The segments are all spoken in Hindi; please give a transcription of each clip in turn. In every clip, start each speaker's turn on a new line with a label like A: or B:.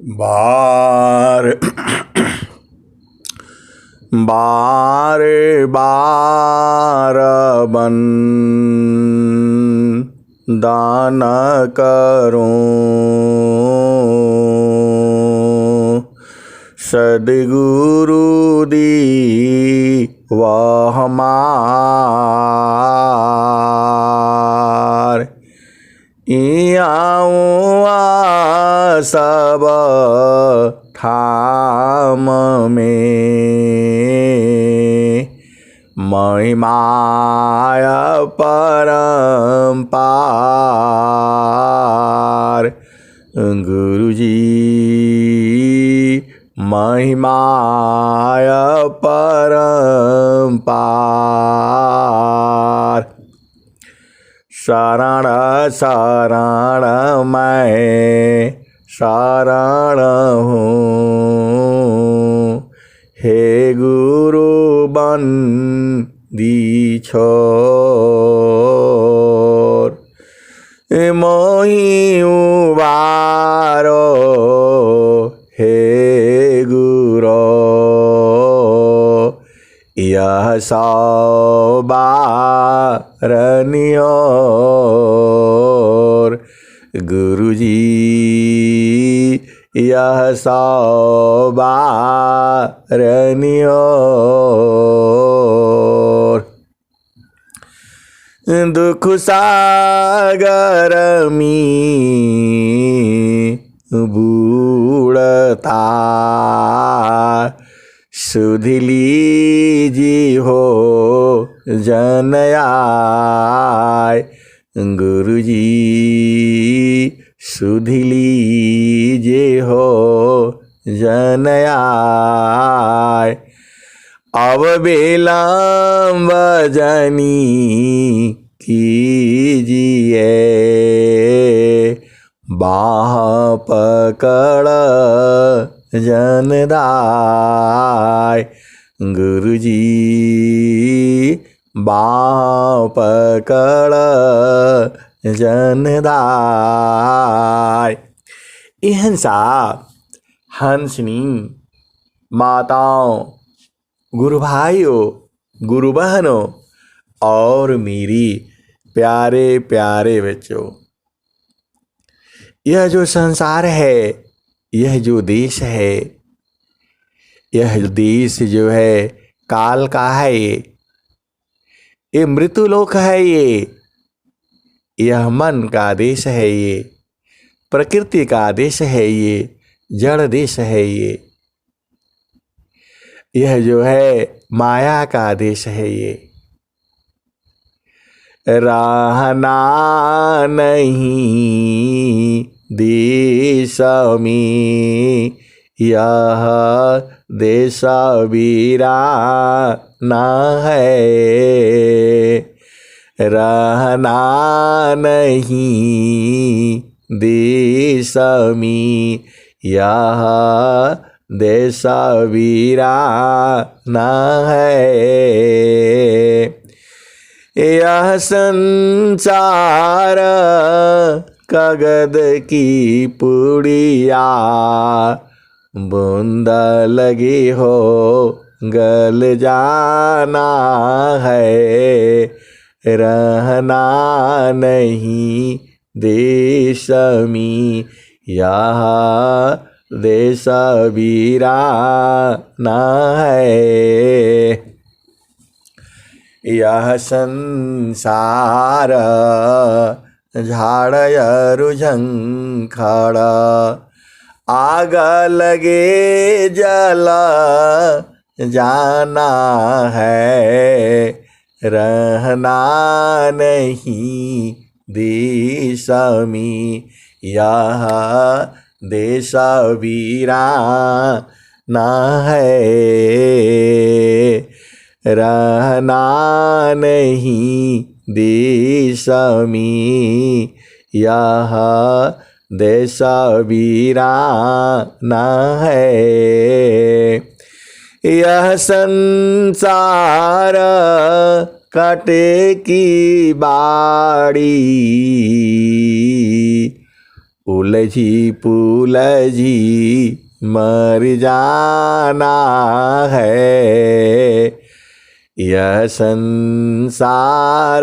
A: बार बार बार बन दान करूं सद्गुरु दी वह हमार इयाऊँ सब ठाम में महिमाय परम्पार गुरुजी महिमाय परम्पार शरण शरण मैं शरण हूँ हे गुरु बंदी छोर मोहि उबारो हे गुरो यह सौबारनियोर गुरुजी यह सौबारनियोर दुख सागर में बूढ़ता सुध लीजी हो जनयाय गुरुजी सुध लीजे हो जनयाय अब विलम्ब जनी कीजिए बाह पकड़ जनदाय गुरुजी बाह पकड़ जनदाय इहंसा हंसनी माताओं गुरु भाइयों गुरु बहनों और मेरी प्यारे प्यारे बच्चों यह जो संसार है यह जो देश है यह देश जो है काल का है ये मृत्युलोक है यह मन का देश है ये प्रकृति का देश है ये जड़ देश है यह जो है माया का देश है ये रहना नहीं देश में यह देश वीराना है रहना नहीं देश में यह देश वीराना है यह संसार कागज की पुड़िया बूंद लगी हो गल जाना है रहना नहीं देश में यह देश वीराना है यह संसार झाड़ झंखड़ आग लगे जल जाना है रहना नहीं देश में यह देश वीराना है रहना नहीं देश में यह देश वीराना है यह संसार काटे की बाड़ी उलझी पुलझी मर जाना है। यह संसार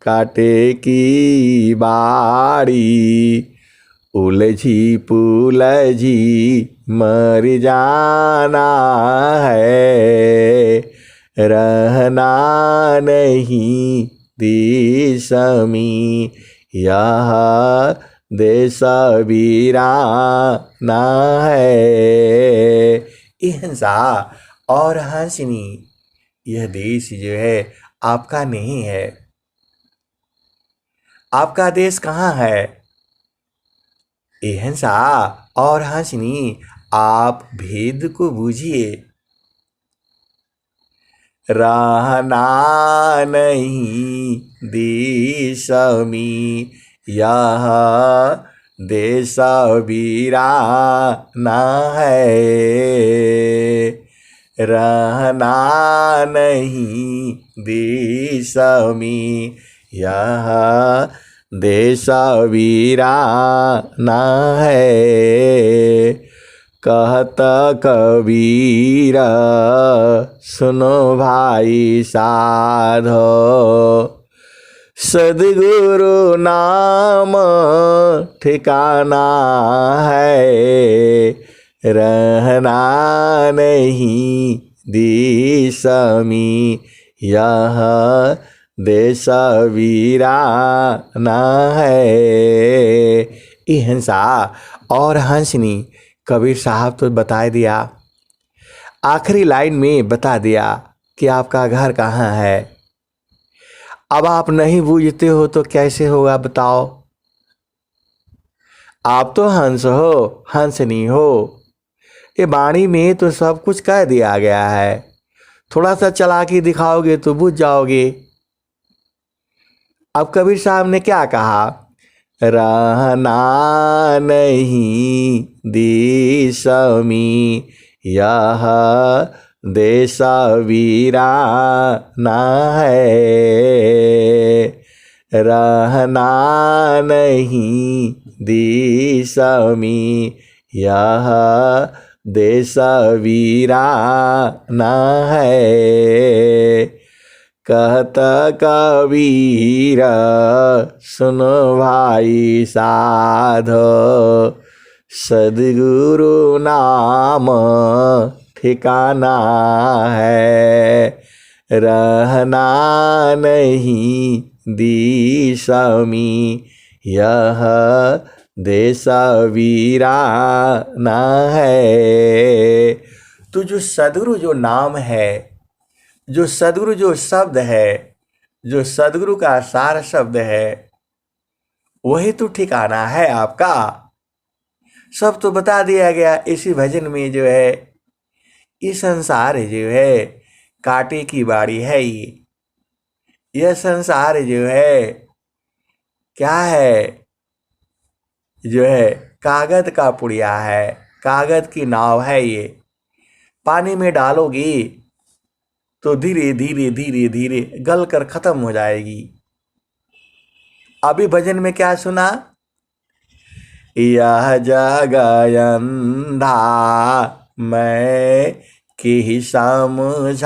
A: कांटे की बाड़ी, उलझी पुलझी मर जाना है। रहना नहीं देश में यह देश वीराना है। हिंसा और हंसनी, यह देश जो है आपका नहीं है। आपका देश कहाँ है? हिंसा और हंसनी, आप भेद को बूझिए। रहना नहीं देश में यह देश वीराना है। रहना नहीं देश में यह देश वीराना है। कहता कबीर सुनो भाई साधो, सद्गुरु नाम ठिकाना है। रहना नहीं देश में यह देश वीराना है। हिंसा और हंसनी, कबीर साहब तो बता दिया, आखिरी लाइन में बता दिया कि आपका घर कहाँ है। अब आप नहीं बूझते हो तो कैसे होगा बताओ। आप तो हंस हो, हंसनी हो। ये वाणी में तो सब कुछ कह दिया गया है। थोड़ा सा चालाकी दिखाओगे तो बुझ जाओगे। अब कबीर साहब ने क्या कहा? रहना नहीं देश में यह देश वीराना है। रहना नहीं देश में यह देश वीराना है। कहता कबीर सुनो भाई साधो, सद्गुरु नाम ठिकाना है। रहना नहीं देश में यह देश वीराना है। तो जो सद्गुरु जो नाम है, जो सद्गुरु जो शब्द है, जो सद्गुरु का सार शब्द है, वही तो ठिकाना है आपका। सब तो बता दिया गया इसी भजन में जो है। ये संसार जो है कांटे की बाड़ी है। यह संसार जो है क्या है? जो है कागज का पुड़िया है, कागज की नाव है। ये पानी में डालोगी तो धीरे धीरे धीरे धीरे गल कर खत्म हो जाएगी। अभी भजन में क्या सुना? यह जग अंधा मैं कि समझाऊं,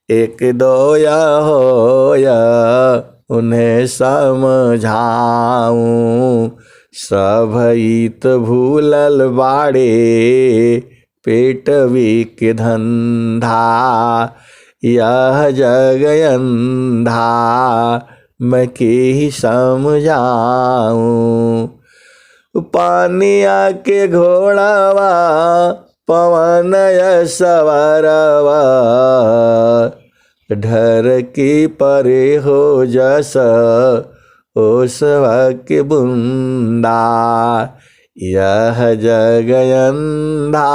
A: एक दो या होया उन्हें समझाऊं। सब हित भूलल बाड़े पेट विक धंधा। यह जग अंधा मैं के ही समझाऊं। पानिया के घोड़ावा पवन सवरवा, ढर की परे हो जस ओसवा के बुंदा। यह जग अंधा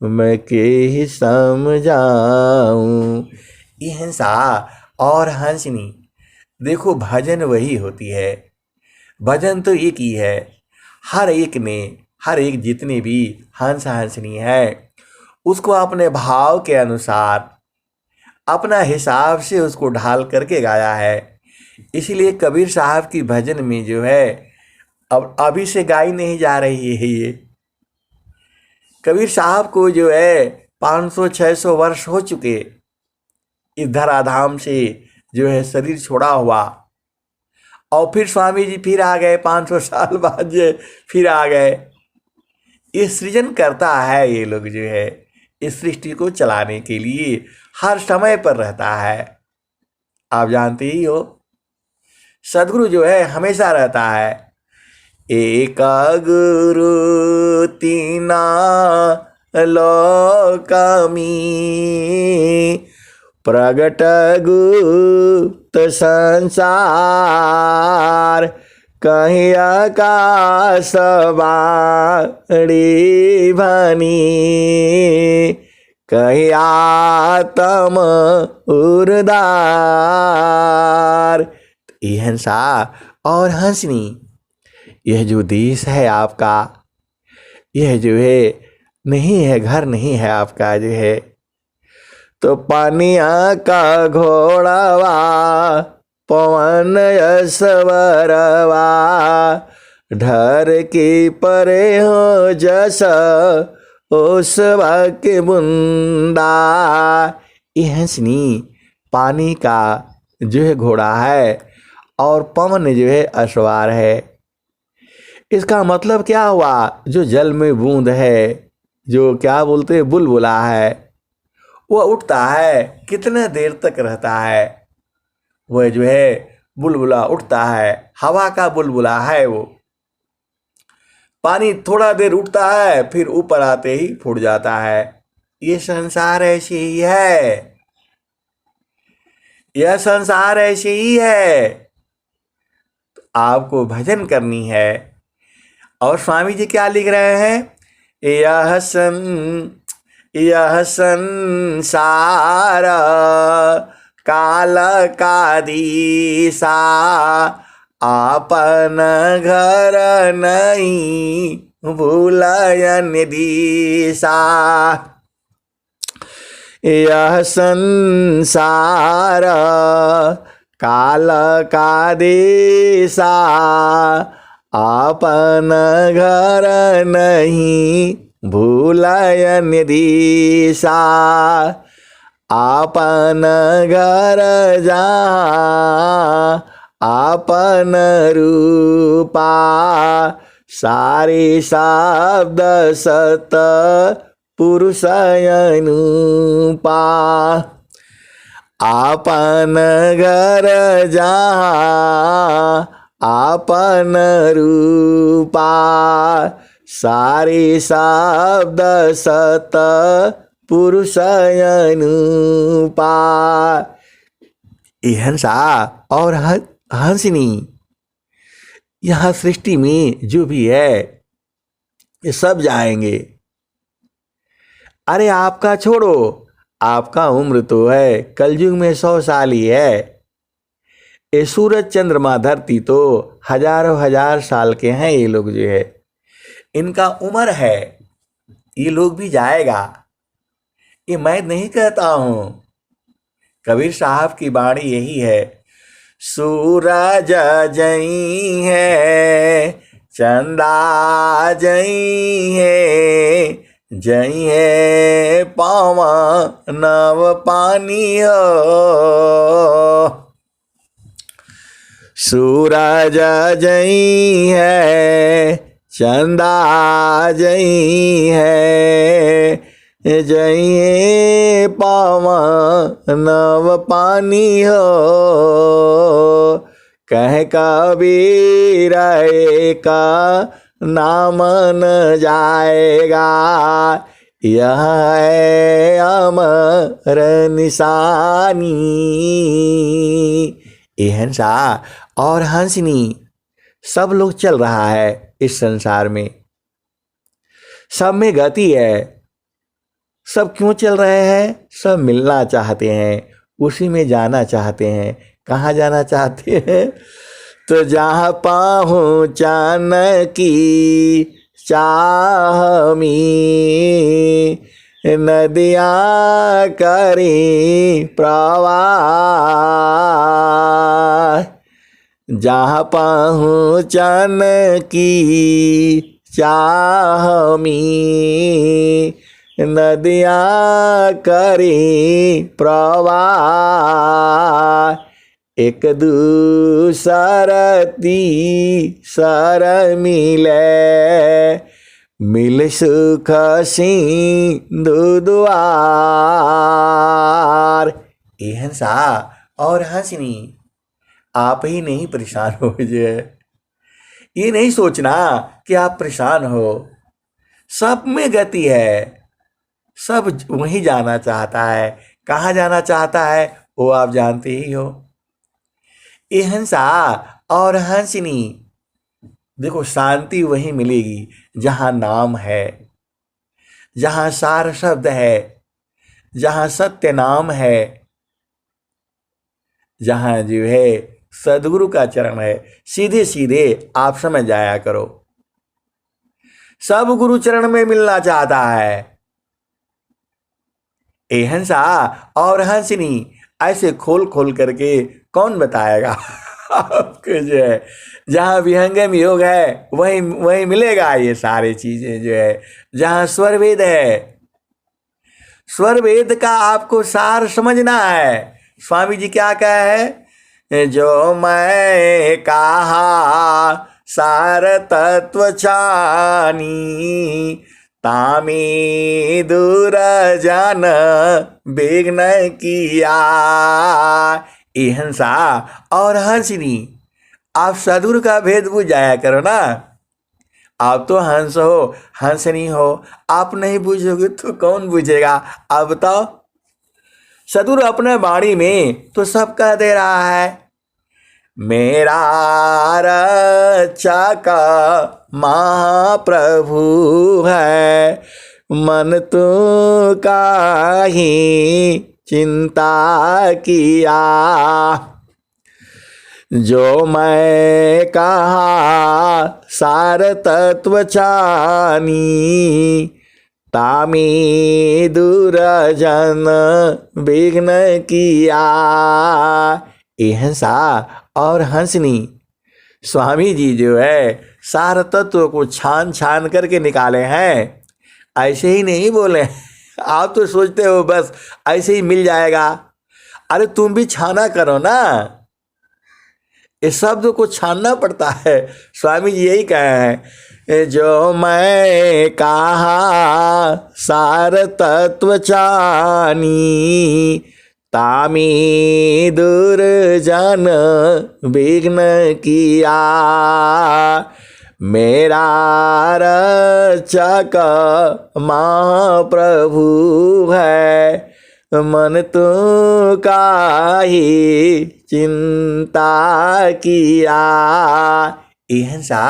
A: मैं के ही समझाऊं। ये हिंसा और हंसनी, देखो भजन वही होती है। भजन तो एक ही है। हर एक ने, हर एक जितने भी हंस हंसनी है, उसको अपने भाव के अनुसार अपना हिसाब से उसको ढाल करके गाया है। इसलिए कबीर साहब की भजन में जो है अब अभी से गाई नहीं जा रही है ये। कबीर साहब को जो है 500-600 वर्ष हो चुके इस धराधाम से जो है शरीर छोड़ा हुआ, और फिर स्वामी जी फिर आ गए 500 साल बाद जो फिर आ गए। ये सृजन करता है, ये लोग जो है इस सृष्टि को चलाने के लिए हर समय पर रहता है। आप जानते ही हो सदगुरु जो है हमेशा रहता है। एक गुरु तीना लोकमी प्रगट गुप्त संसार, कहीं आकाश बाणी भनी, कहीं आत्म उर्दार। ये हंसा और हंसनी, यह जो देश है आपका, यह जो है नहीं है, घर नहीं है आपका जो है, तो पानिया का घोड़ावा पवन यसवरवा, ढर की परे हो जस ओसवा के बुंदा। ये हंसनी पानी का जो है घोड़ा है और पवन जो है अश्वार है। इसका मतलब क्या हुआ? जो जल में बूंद है, जो क्या बोलते हैं बुलबुला है, वह उठता है, कितने देर तक रहता है? वह जो है बुलबुला उठता है, हवा का बुलबुला है वो। पानी थोड़ा देर उठता है, फिर ऊपर आते ही फूट जाता है। ये संसार ऐसे ही है, यह संसार ऐसे ही है। तो आपको भजन करनी है। और स्वामी जी क्या लिख रहे हैं? यह संसार काल का दिशा, आपन घर नहीं भूलयन दिशा। यह संसार काल का दिशा, आपन घर नहीं भूलयन दिशा। आपन घर जहाँ आपन रूपा, सारे शब्द सत पुरुष अनुपा। आपन घर जहाँ आपन रूपा, सारे शब्द सत पुरुष अनुपा। ये हंसा और हंसनी, यह सृष्टि में जो भी है ये सब जाएंगे। अरे आपका छोड़ो, आपका उम्र तो है कलयुग में 100 साल ही है। ये सूरज चंद्रमा धरती तो हजारों हजार साल के हैं। ये लोग जो है इनका उम्र है, ये लोग भी जाएगा। ये मैं नहीं कहता हूं, कबीर साहब की वाणी यही है। सूरज जई है, चंदा जई है, जई है पवन नव पानी हो। सूरज जई है, चंदा जई है, जई पवन नव पानी हो। कह कबीर का नाम न जाएगा, यह है अमर निशानी। ये हंसा और हंसनी सब लोग चल रहा है इस संसार में, सब में गति है। सब क्यों चल रहे हैं? सब मिलना चाहते हैं, उसी में जाना चाहते हैं। कहाँ जाना चाहते हैं? तो जहाँ पहुँचन की चाह में, नदियाँ करी प्रवाह, जहाँ पहुँचन की चाह में नदियाँ करी प्रवाह। एक दूसर तीसर मिले मिल सुख सिंधु द्वार। ए हंसा और हंसनी, आप ही नहीं परेशान हो जाए। ये नहीं सोचना कि आप परेशान हो, सब में गति है, सब वहीं जाना चाहता है। कहाँ जाना चाहता है वो आप जानते ही हो। ये हंसा और हंसनी, देखो शांति वहीं मिलेगी जहाँ नाम है, जहाँ सार शब्द है, जहाँ सत्य नाम है, जहाँ जो है सदगुरु का चरण है। सीधे सीधे आप समझ जाया करो, सब गुरु चरण में मिलना चाहता है। ए हंसा और हंसनी, ऐसे खोल खोल करके कौन बताएगा आपको जो है। जहाँ विहंगम योग है वहीं वहीं मिलेगा ये सारी चीजें जो है। जहाँ स्वर वेद है, स्वर वेद का आपको सार समझना है। स्वामी जी क्या कहे है, जो मैं कहा सार तत्व छानी तामी दूर जन विघ्न किया। ए हंसा और हंसनी, आप सदगुरु का भेद बुझ जाया करो ना। आप तो हंस हो, हंसनी हो, आप नहीं बूझोगे तो कौन बूझेगा। आप बताओ, सदगुरु अपने वाणी में तो सब कह दे रहा है। मेरा रक्षक महाप्रभु है, मन तो काहे चिंता किया। जो मैं कहा सार तत्व छानी तामी दूर जन विघ्न किया। ए हंसा और हंसनी, स्वामी जी जो है सार तत्व को छान छान करके निकाले हैं। ऐसे ही नहीं बोले, आप तो सोचते हो बस ऐसे ही मिल जाएगा। अरे तुम भी छाना करो ना, इस शब्द को छानना पड़ता है। स्वामी जी यही कहे हैं, जो मैं कहा सार तत्व छानी तामी दूर जन विघ्न किया। मेरा रक्षक महाप्रभु है, मन तो काहे चिंता किया। ए हंसा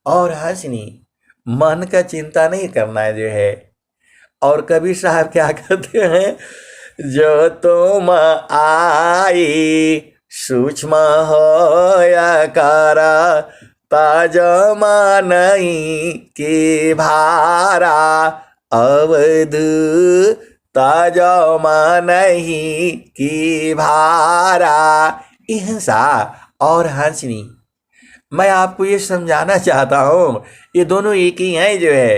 A: और हंसनी, मन का चिंता नहीं करना है जो है। और कबीर साहब क्या कहते हैं, जो तुम आई सूक्ष्म होया कर ताजमा नहीं की भारा अवध ताजमा नहीं की भारा। हिंसा और हंसनी, मैं आपको ये समझाना चाहता हूँ, ये दोनों एक ही हैं जो है।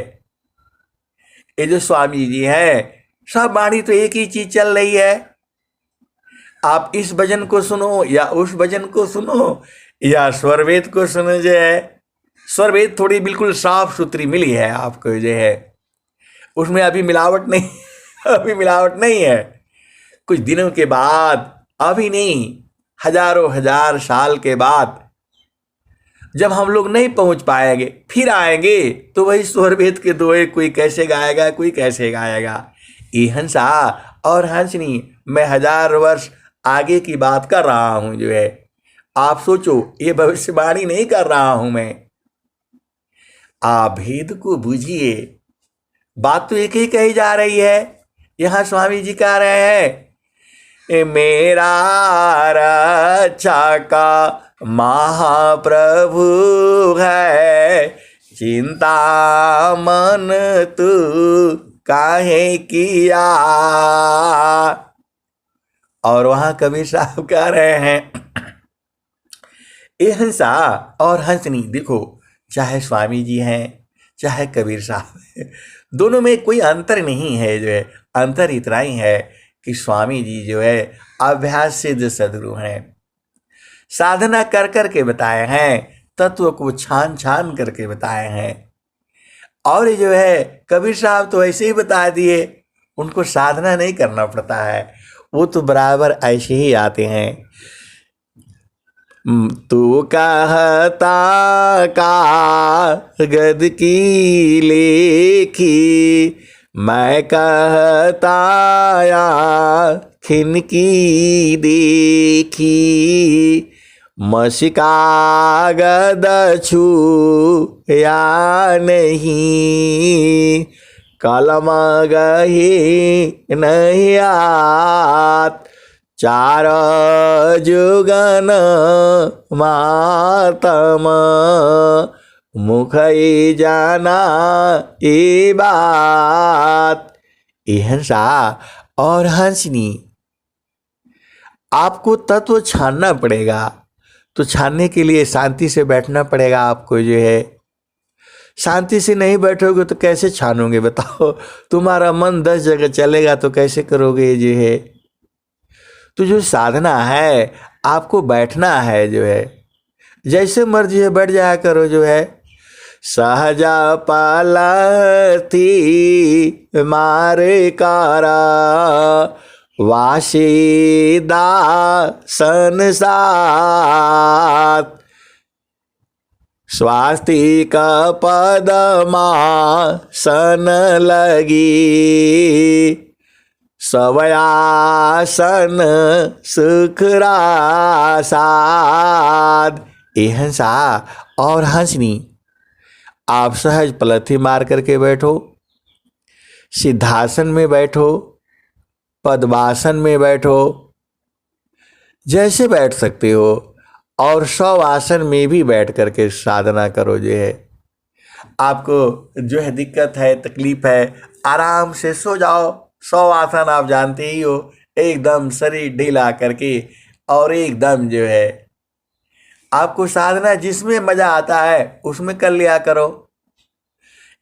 A: ये जो स्वामी जी हैं, सब वाणी तो एक ही चीज चल रही है। आप इस भजन को सुनो या उस भजन को सुनो या स्वरवेद को सुनो जो है। स्वरवेद थोड़ी बिल्कुल साफ सुथरी मिली है आपको जो है, उसमें अभी मिलावट नहीं अभी मिलावट नहीं है। कुछ दिनों के बाद, अभी नहीं, हजारों हजार साल के बाद जब हम लोग नहीं पहुंच पाएंगे, फिर आएंगे तो वही स्वरवेद के दोहे कोई कैसे गाएगा, कोई कैसे गाएगा। ये हंसा और हंसनी, मैं 1000 वर्ष आगे की बात कर रहा हूं जो है। आप सोचो, ये भविष्यवाणी नहीं कर रहा हूं मैं। आप भेद को बुझिए, बात तो एक ही कही जा रही है। यहां स्वामी जी कह रहे हैं, मेरा रक्षक महाप्रभु है, चिंता मन तू काहे किया। और वहां कबीर साहब कह रहे हैं, ये हंसा और हंसनी, देखो चाहे स्वामी जी हैं चाहे कबीर साहब हैं, दोनों में कोई अंतर नहीं है। जो है अंतर इतना ही है कि स्वामी जी जो है अभ्यास सिद्ध सदगुरु हैं, साधना कर कर के बताए हैं, तत्व को छान छान करके बताए हैं। और ये जो है कबीर साहब तो ऐसे ही बता दिए, उनको साधना नहीं करना पड़ता है, वो तो बराबर ऐसे ही आते हैं। तू कहता कागद की लेखी, मैं कहता आँखिन की देखी, मशिकागद छू या नहीं, कलम गही नहीं आत, चार जुगन मातम, मुख जाना ये बात। ये हंसा और हंसनी, आपको तत्व छानना पड़ेगा, तो छानने के लिए शांति से बैठना पड़ेगा आपको। जो है शांति से नहीं बैठोगे तो कैसे छानोगे बताओ, तुम्हारा मन 10 जगह चलेगा तो कैसे करोगे। जो है तो जो साधना है आपको बैठना है, जो है जैसे मर्जी है बैठ जाया करो। जो है सहजा पालती मारे कारा, वासीदा संसार, स्वास्तिक पदमासन लगी, सवयासन सुखरासाद। ये हंसा और हंसनी, आप सहज पलथी मार करके बैठो, सिद्धासन में बैठो, पद्मासन में बैठो, जैसे बैठ सकते हो, और शवासन में भी बैठ करके साधना करो। जो है आपको जो है दिक्कत है, तकलीफ है, आराम से सो जाओ। शवासन आप जानते ही हो, एकदम शरीर ढीला करके, और एकदम जो है आपको साधना जिसमें मजा आता है उसमें कर लिया करो।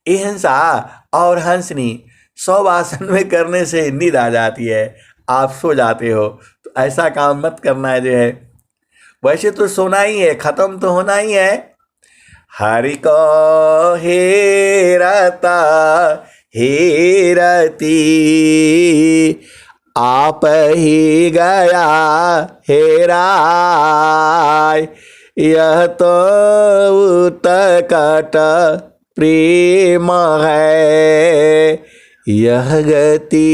A: ये हंसा और हंसनी शवासन में करने से नींद आ जाती है, आप सो जाते हो, तो ऐसा काम मत करना है। जो है वैसे तो सोना ही है, खत्म तो होना ही है। हरि को हेरता हेरती, आप ही गया हेराय, यह तो उत्कट प्रेम है, यह गति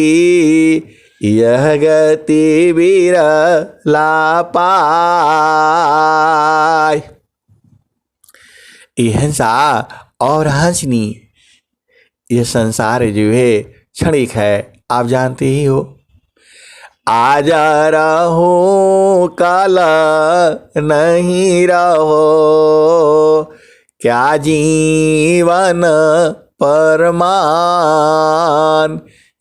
A: बिरला पाय। ये हंसा और हंसनी, ये संसार जो है क्षणिक है, आप जानते ही हो। आज रहो कल नहीं रहो, क्या जीवन परमान,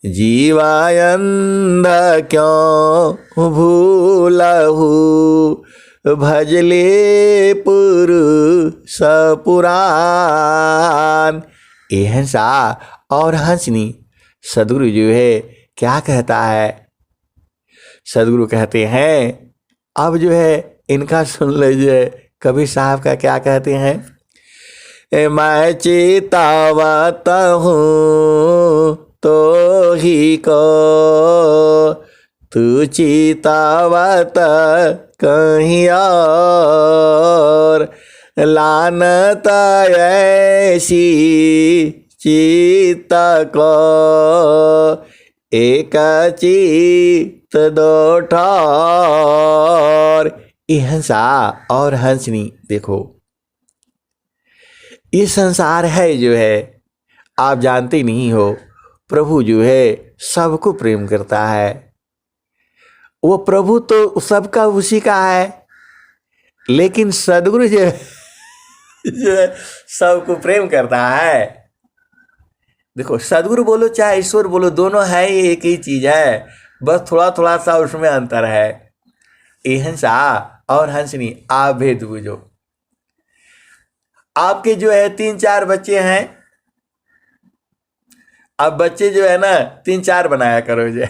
A: जीवायंध क्यों भूलहु, भजले पुरुष पुराण। ये हंसा और हंसनी, सदगुरु जो है क्या कहता है, सदगुरु कहते हैं, अब जो है इनका सुन लीजिए, कबीर साहब का क्या कहते हैं। मैं चेतावत हूँ तो ही को, तू चेतावत कहीं और, लानत ऐसी चित्त को, एक चित्त दो ठौर। ये हंसा और हंसनी, देखो ये संसार है जो है आप जानते नहीं हो, प्रभु जो है सबको प्रेम करता है। वो प्रभु तो सबका उसी का है, लेकिन सदगुरु जो है सबको प्रेम करता है। देखो सदगुरु बोलो चाहे ईश्वर बोलो, दोनों है ये एक ही चीज है, बस थोड़ा थोड़ा सा उसमें अंतर है। ये हंसा और हंसनी, आप भेद बुझो। आपके जो है 3-4 बच्चे हैं, अब बच्चे जो है ना 3-4 बनाया करो जो है।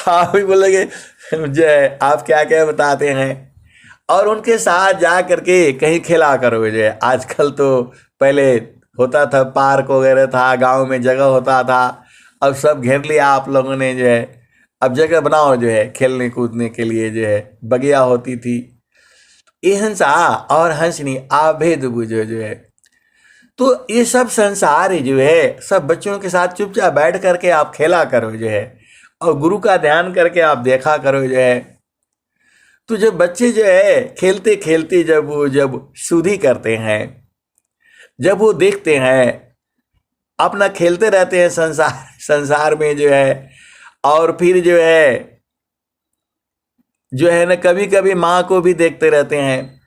A: आप भी बोलोगे जो है आप क्या क्या बताते हैं, और उनके साथ जा करके कहीं खेला करो जो है। आजकल तो पहले होता था पार्क वगैरह था, गांव में जगह होता था, अब सब घेर लिया आप लोगों ने जो है। अब जगह बनाओ जो है खेलने कूदने के लिए जो है, बगिया होती थी। ये हंसा और हंसनी आप भेद बुझो जो है। तो ये सब संसार ही जो है सब बच्चों के साथ चुपचाप बैठ करके आप खेला करो जो है, और गुरु का ध्यान करके आप देखा करो जो है। तो जब बच्चे जो है खेलते खेलते जब सुधि करते हैं, जब वो देखते हैं अपना खेलते रहते हैं संसार संसार में जो है, और फिर जो है ना कभी कभी माँ को भी देखते रहते हैं,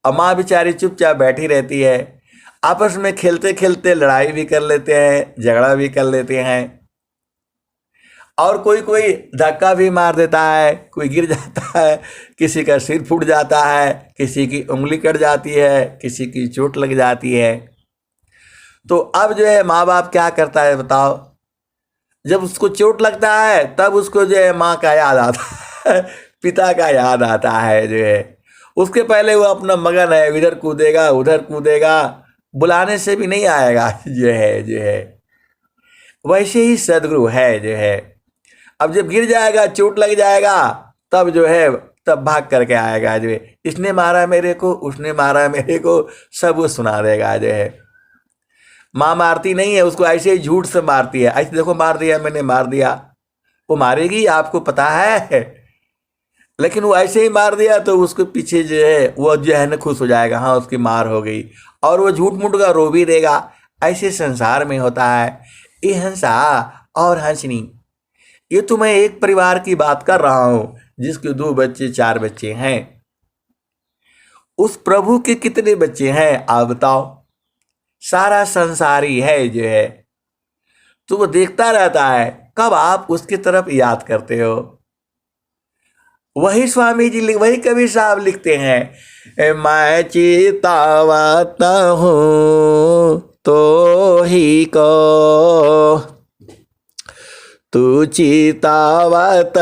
A: और माँ बेचारी चुपचाप बैठी रहती है। आपस में खेलते खेलते लड़ाई भी कर लेते हैं, झगड़ा भी कर लेते हैं, और कोई कोई धक्का भी मार देता है, कोई गिर जाता है, किसी का सिर फूट जाता है, किसी की उंगली कट जाती है, किसी की चोट लग जाती है। तो अब जो है माँ बाप क्या करता है बताओ, जब उसको चोट लगता है तब उसको जो है माँ का याद आता है, पिता का याद आता है जो है। उसके पहले वो अपना मगन है, इधर कूदेगा उधर कूदेगा, बुलाने से भी नहीं आएगा जो है। वैसे ही सदगुरु है जो है। अब जब गिर जाएगा चोट लग जाएगा तब जो है, तब भाग करके आएगा जो है। इसने मारा मेरे को, उसने मारा मेरे को, सब वो सुना देगा जो है। माँ मारती नहीं है उसको, ऐसे ही झूठ से मारती है, ऐसे देखो मार दिया मैंने, मार दिया। वो मारेगी आपको पता है, लेकिन वो ऐसे ही मार दिया तो उसके पीछे जो है वो जो है ना खुश हो जाएगा, हाँ उसकी मार हो गई, और वो झूठ मूठ का रो भी देगा। ऐसे संसार में होता है। ये हंसा और हंसनी, ये तो मैं एक परिवार की बात कर रहा हूं जिसके 2 बच्चे 4 बच्चे हैं। उस प्रभु के कितने बच्चे हैं आप बताओ। सारा संसारी है जो है, तो वो देखता रहता है कब आप उसकी तरफ याद करते हो। वही स्वामी जी वही कबीर साहब लिखते हैं, मैं चितावत हूँ तो ही को, तू चितावत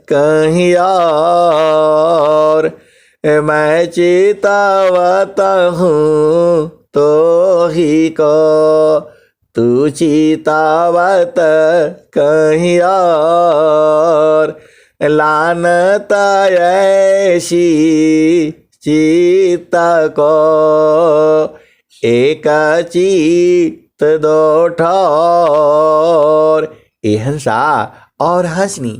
A: कहीं और, मैं चितावत हूँ तो ही को, तू चितावत कहीं और, लानत ऐसी चित्त को, एक चित्त दो ठौर। ये हंसा और हंसनी।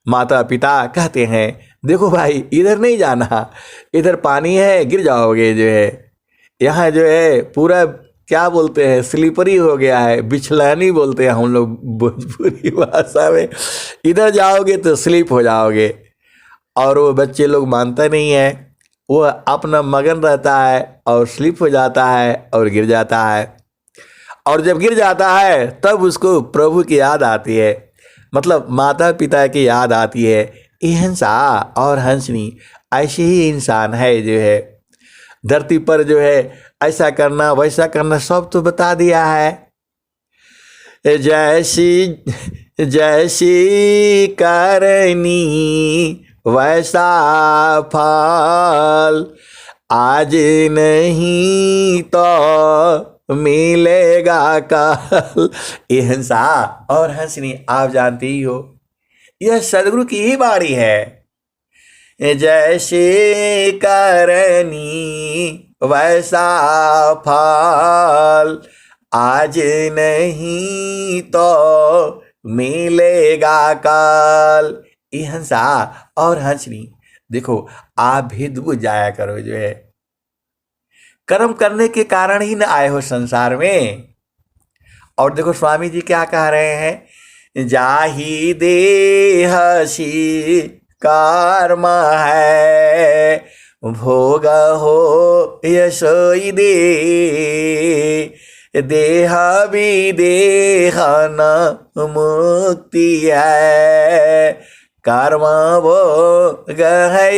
A: माता पिता कहते हैं देखो भाई इधर नहीं जाना, इधर पानी है गिर जाओगे जो है। यहाँ जो है पूरा क्या बोलते हैं स्लीपरी हो गया है, बिछलानी बोलते हैं हम लोग भोजपुरी भाषा में, इधर जाओगे तो स्लिप हो जाओगे। और वो बच्चे लोग मानता नहीं है, वो अपना मगन रहता है और स्लिप हो जाता है और गिर जाता है। और जब गिर जाता है तब उसको प्रभु की याद आती है, मतलब माता पिता की याद आती है। ये हंसा और हंसनी ऐसे ही इंसान है जो है। धरती पर जो है ऐसा करना वैसा करना सब तो बता दिया है। जैसी जैसी करनी वैसा फल, आज नहीं तो मिलेगा कल। ये हंसा और हंसनी आप जानते ही हो, यह सदगुरु की ही बाणी है। जैसे करनी वैसा फल, आज नहीं तो मिलेगा कल। ये हंसा और हंसनी देखो आप भी डूब जाया करो जो है। कर्म करने के कारण ही न आए हो संसार में। और देखो स्वामी जी क्या कह रहे हैं, जाही देहसी कर्म है, भोग हो यशोई दे, देह विदेह न मुक्ति है, कर्म भोग है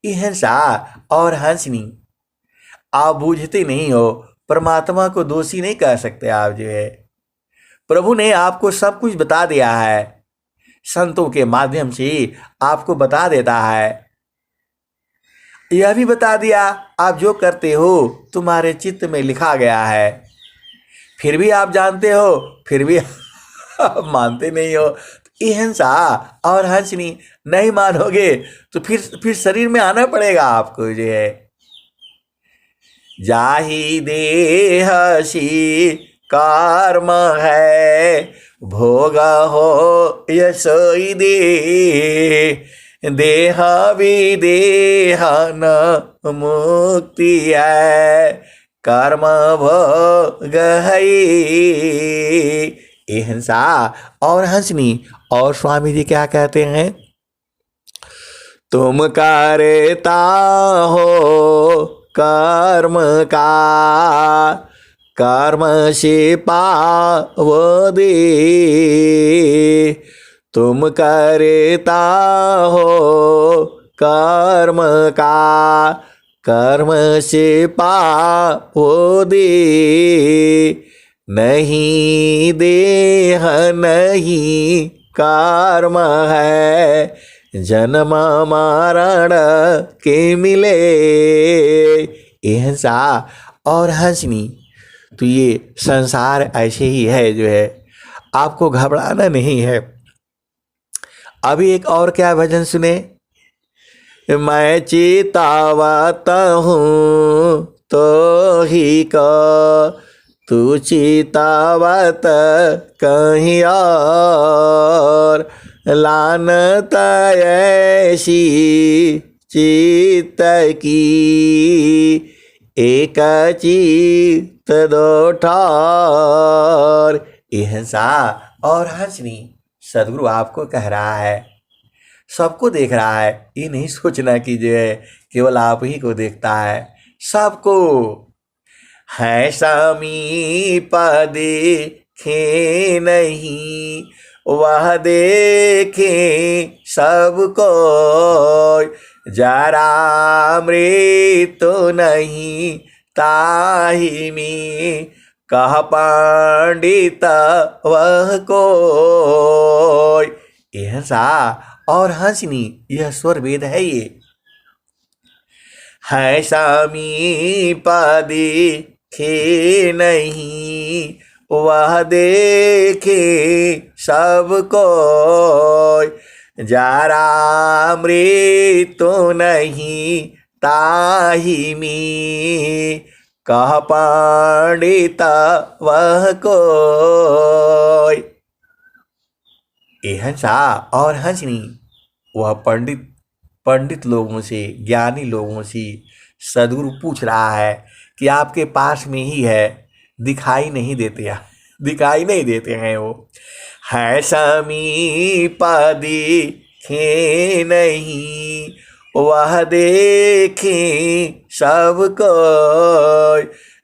A: हिंसा और हंसनी। आप बूझते नहीं हो, परमात्मा को दोषी नहीं कह सकते आप जो है। प्रभु ने आपको सब कुछ बता दिया है, संतों के माध्यम से आपको बता देता है। यह भी बता दिया आप जो करते हो तुम्हारे चित्त में लिखा गया है, फिर भी आप जानते हो, फिर भी आप मानते नहीं हो। तो हिंसा और हंसनी नहीं मानोगे तो फिर शरीर में आना पड़ेगा आपको जो है। जाहि देह सी कर्म है, भोग हो यशोई दे, देह विदेह न मुक्ति है, कर्म भोग है। हिंसा और हंसनी। और स्वामी जी क्या कहते हैं? तुम करता हो कर्म का, कर्म से पाव दे। तुम करता हो कर्म का, कर्म से पाव दे। नहीं देह नहीं कर्म है, जन्म मरण के मिले। हिंसा और हंसनी। तो ये संसार ऐसे ही है जो है, आपको घबराना नहीं है। अभी एक और क्या भजन सुने? मैं चेतावत हूँ तो ही का, तू चेतावत कहीं और। लानत ऐसी चित्त की, एक चित्त दो ठार। हिंसा और हंसनी। सदगुरु आपको कह रहा है, सबको देख रहा है। ये नहीं सोचना कि जो है केवल आप ही को देखता है, सबको है समीप देखे नहीं, वह देखे सबको। जरा मृत्यु नहीं ताहि में, कह पंडित वह को। हिंसा और हंसनी, यह स्वर भेद है। ये है समीप देखे नहीं, वह देखे सबको। जरा मृत्यु नहीं ताहि में, कह पंडित वह को। हिंसा और हंसनी। वह पंडित लोगों से, ज्ञानी लोगों से सदगुरु पूछ रहा है कि आपके पास में ही है, दिखाई नहीं देते, दिखाई नहीं देते हैं वो। है समीप देखे नहीं, वह देखे सबको।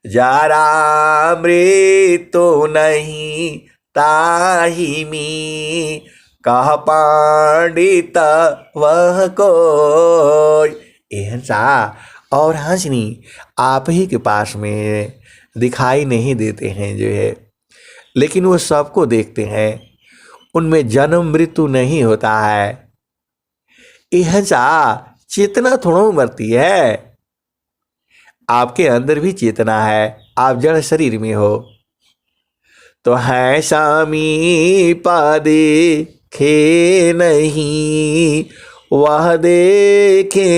A: जरा मृत्यु नहीं ताहि में, कह पंडित वह को। हिंसा और हंसनी आप ही के पास में दिखाई नहीं देते हैं जो है, लेकिन वो सबको देखते हैं। उनमें जन्म मृत्यु नहीं होता है। हिंसा चेतना थोड़ा मरती है, आपके अंदर भी चेतना है, आप जड़ शरीर में हो। तो है समीप देखे नहीं, वह देखे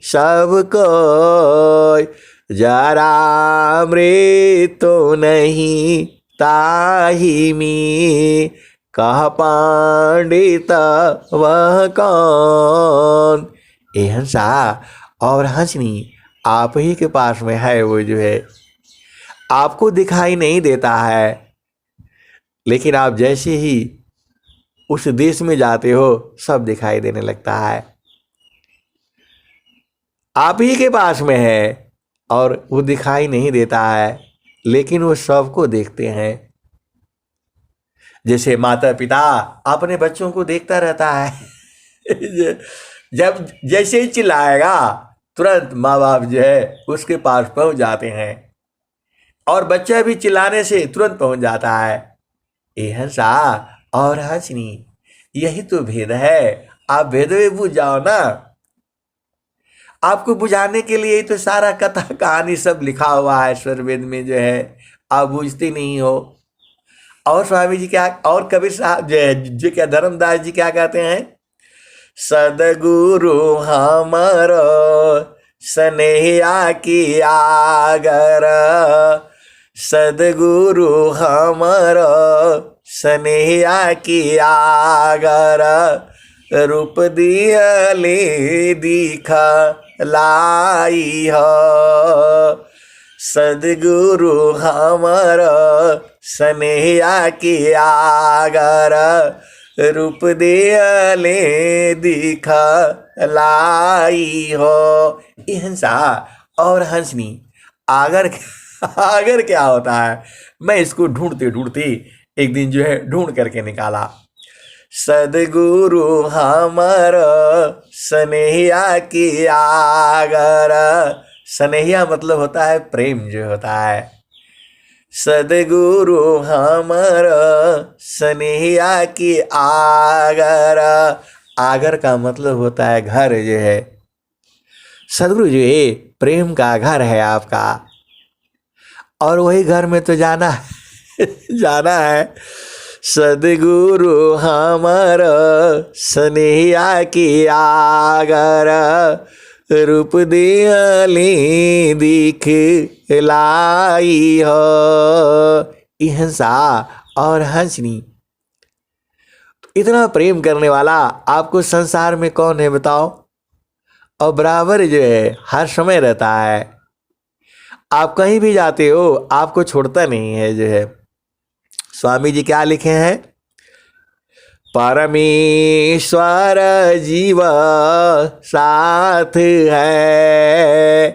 A: सबको। जरा मृत्यु नहीं ताहि में, कह पंडित वह कौन। हिंसा और हंसनी आप ही के पास में है। वो जो है आपको दिखाई नहीं देता है, लेकिन आप जैसे ही उस देश में जाते हो सब दिखाई देने लगता है। आप ही के पास में है और वो दिखाई नहीं देता है, लेकिन वो सबको देखते हैं। जैसे माता पिता अपने बच्चों को देखता रहता है जब जैसे ही चिल्लाएगा तुरंत माँ बाप जो है उसके पास पहुंच जाते हैं, और बच्चा भी चिल्लाने से तुरंत पहुंच जाता है। ये हंसा और हंसनी, यही तो भेद है। आप भेद में बुझ जाओ ना। आपको बुझाने के लिए ही तो सारा कथा कहानी सब लिखा हुआ है ईश्वर वेद में जो है, आप बुझते नहीं हो। और स्वामी जी क्या, और कबीर साहब जो क्या धर्मदास जी क्या कहते हैं, सदगुरु हमारो स्नेहिया की आगर, सदगुरु हमारो स्नेहिया की आगर, रूप दियले दिखा लाई हो, सदगुरु हमर स्नेहिया की आगर, रूप दियले दिखा लाई हो। ये हंसा और हंसनी, आगर आगर क्या होता है, मैं इसको ढूंढते ढूंढते एक दिन जो है ढूंढ करके निकाला। सदगुरु हमर स्नेहिया की आगर, स्नेहिया मतलब होता है प्रेम जो होता है। सदगुरु हमर स्नेहिया की आगर, आगर का मतलब होता है घर जो है। सदगुरु जी प्रेम का घर है आपका, और वही घर में तो जाना जाना है। सदगुरु हमर स्नेहिया की आगर, रूप दियली दिख लाई हो। हंसा और हंसनी, इतना प्रेम करने वाला आपको संसार में कौन है बताओ। और बराबर जो है हर समय रहता है, आप कहीं भी जाते हो आपको छोड़ता नहीं है जो है। स्वामी जी क्या लिखे हैं, परमेश्वर जीव साथ है,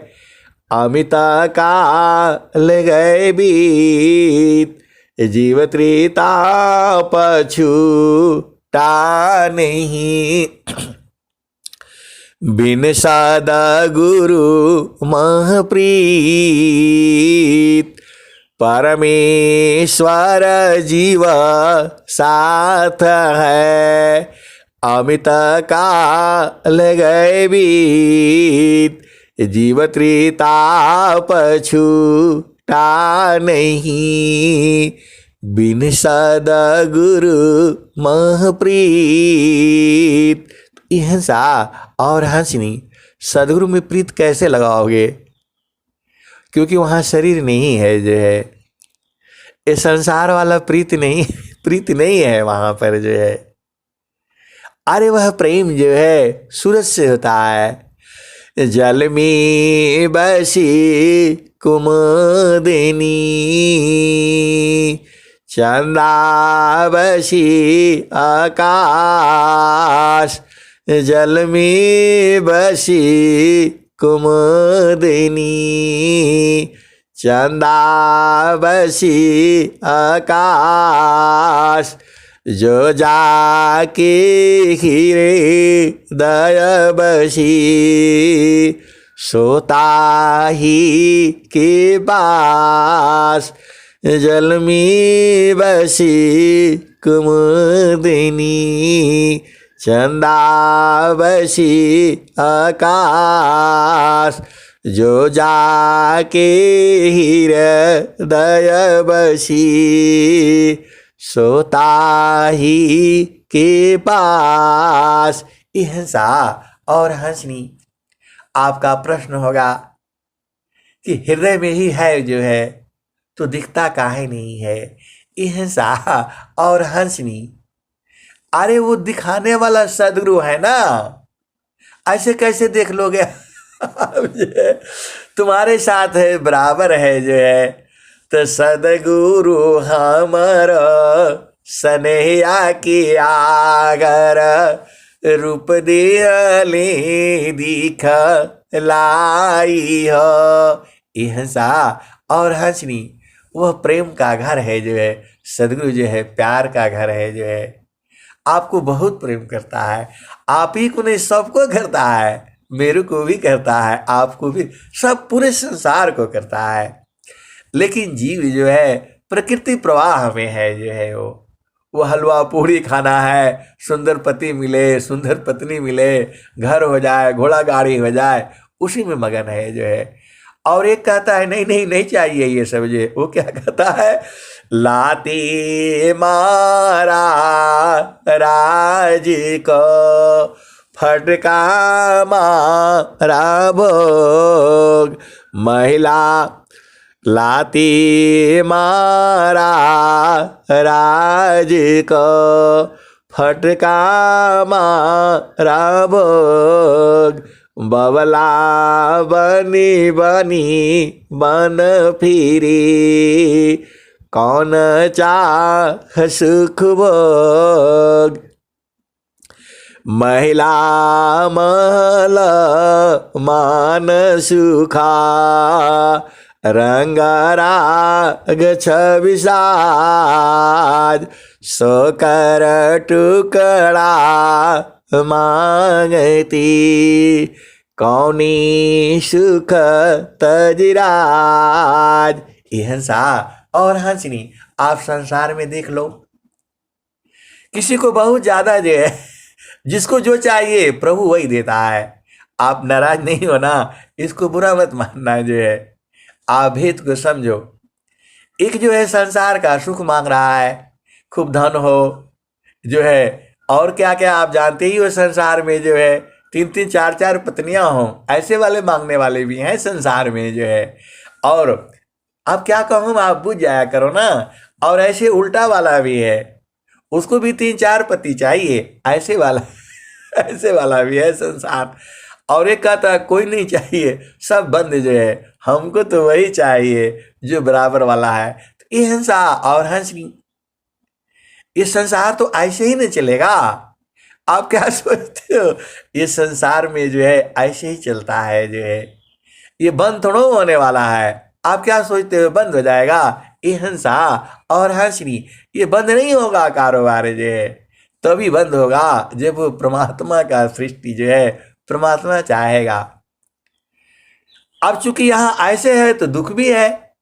A: अमित काल गए बीत, जीव त्रेता पछूटा नहीं, बिन सदा गुरु महप्रीत, परमेश्वर जीव साथ है, अमित काल गए बीत, जीव त्रेता पछूटा नहीं, बिन सदा गुरु महप्रीत। हंसा और हंसनी, सदगुरु में प्रीत कैसे लगाओगे, क्योंकि वहाँ शरीर नहीं है जो है। ये संसार वाला प्रीत नहीं है वहाँ पर जो है। अरे वह प्रेम जो है सूरज से होता है। जल में बसी कुमुदिनी, चंदा बसी आकाश, जल में बसी कुमुदिनी, चंदा बसी आकाश, जो जाके हीरे दया बसी, सोता ही के पास, जल में बसी कुमुदिनी, चंदा बसी आकाश, जो जाके हृदय बसी, सोता ही के पास। हंसा और हंसनी, आपका प्रश्न होगा कि हृदय में ही है जो है तो दिखता काहे नहीं है। हंसा और हंसनी, अरे वो दिखाने वाला सदगुरु है ना, ऐसे कैसे देख लोगे तुम्हारे साथ है, बराबर है जो है। तो सदगुरु हमर स्नेहिया की आगर, रूप दियले दिख लाई हो। हंसा और हंसनी, वह प्रेम का घर है जो है। सदगुरु जो है प्यार का घर है जो है। आपको बहुत प्रेम करता है। आप ही को नहीं, सबको करता है, मेरे को भी करता है, आपको भी, सब पूरे संसार को करता है। लेकिन जीव जो है प्रकृति प्रवाह में है, जो है वो हलवा पूड़ी खाना है, सुंदर पति मिले, सुंदर पत्नी मिले, घर हो जाए, घोड़ा गाड़ी हो जाए, उसी में मगन है जो है। और एक कहता है नहीं नहीं नहीं चाहिए ये सब, ये वो क्या कहता है, लाती मारा राज को फटका मारा भोग, महिला लाती मारा राज को फटका मारा भोग, बबला बनी बनी बन फिरी, कौन चाह सुख भोग, महिला महल मान सुखा, रंग राग छवि साज, सो कर टुकड़ा मांगती, कौनी सुख तजराज। ये हंसा और हंसनी आप संसार में देख लो, किसी को बहुत ज्यादा जो है, जिसको जो चाहिए प्रभु वही देता है। आप नाराज नहीं हो ना, इसको बुरा मत मानना जो है, आप भेद को समझो। एक जो है संसार का सुख मांग रहा है, खूब धन हो जो है, और क्या क्या आप जानते ही हो, संसार में जो है 3-3 4-4 पत्नियां हो, ऐसे वाले मांगने वाले भी हैं संसार में जो है। और अब क्या कहूँ, आप बुझ जाया करो ना। और ऐसे उल्टा वाला भी है, उसको भी 3-4 पति चाहिए, ऐसे वाला ऐसे वाला भी है संसार। और एक कहता है कोई नहीं चाहिए, सब बंद जो है, हमको तो वही चाहिए जो बराबर वाला है। तो ये हंसा और हंसनी, ये संसार तो ऐसे ही नहीं चलेगा। आप क्या सोचते हो, ये संसार में जो है ऐसे ही चलता है जो है, ये बंद थोड़ा होने वाला है। आप क्या सोचते हो बंद हो जाएगा? ये हंसा और हंसनी, ये बंद नहीं होगा कारोबार जो है, तभी बंद होगा जब वो परमात्मा का सृष्टि जो है परमात्मा चाहेगा। अब चूंकि यहाँ ऐसे है तो दुख भी है,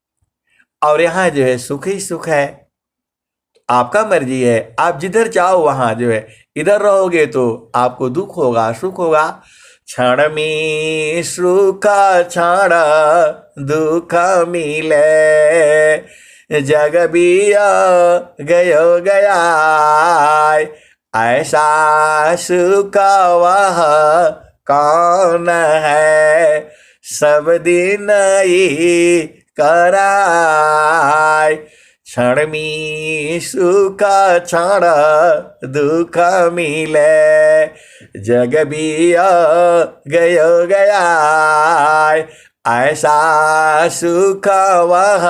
A: और यहाँ जो है सुख ही सुख है। आपका मर्जी है, आप जिधर चाहो वहां जो है, इधर रहोगे तो आपको दुख होगा, सुख होगा। क्षण में सुख क्षण दुख मिले, जग बिया गयो गया, ऐसा सुख वह कौन है, सब दिन ही कराय। क्षण में सुख क्षण दुख मिले, जग बिया गयो गया, ऐसा सुख वह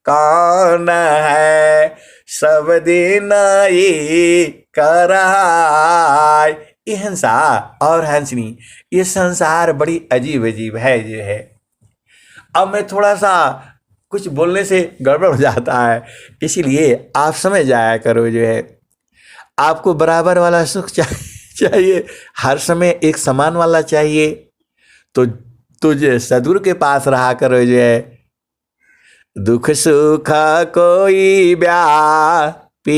A: कौन है, सब दिन ही कराय। ये हंसा और हंसनी, ये संसार बड़ी अजीब अजीब है जो है। अब मैं थोड़ा सा कुछ बोलने से गड़बड़ हो जाता है, इसीलिए आप समझ जाया करो जो है। आपको बराबर वाला सुख चाहिए, हर समय एक समान वाला चाहिए, तो तुझे सदगुरु के पास रहा करो जो है। दुख सुख कोई व्यापी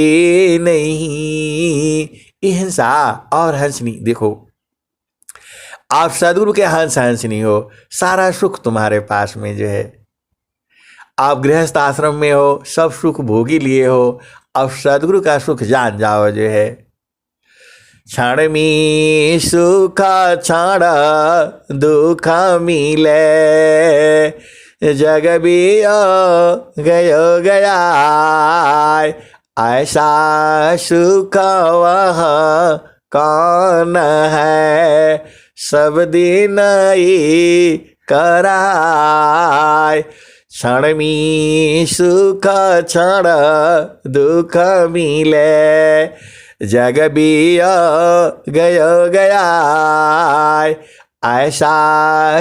A: नहीं, ये हंसा और हंसनी। देखो आप सदगुरु के हंस हंसनी हो, सारा सुख तुम्हारे पास में जो है। आप गृहस्थ आश्रम में हो, सब सुख भोगी लिए हो, अब सदगुरु का सुख जान जाओ जो है। क्षण में सुख क्षण दुख मिले, जग बिया गयो गया, ऐसा सुख वह कौन है, सब दिन ही कराय। क्षण में सुख क्षण दुख मिले, जग बिया गयो गया, ऐसा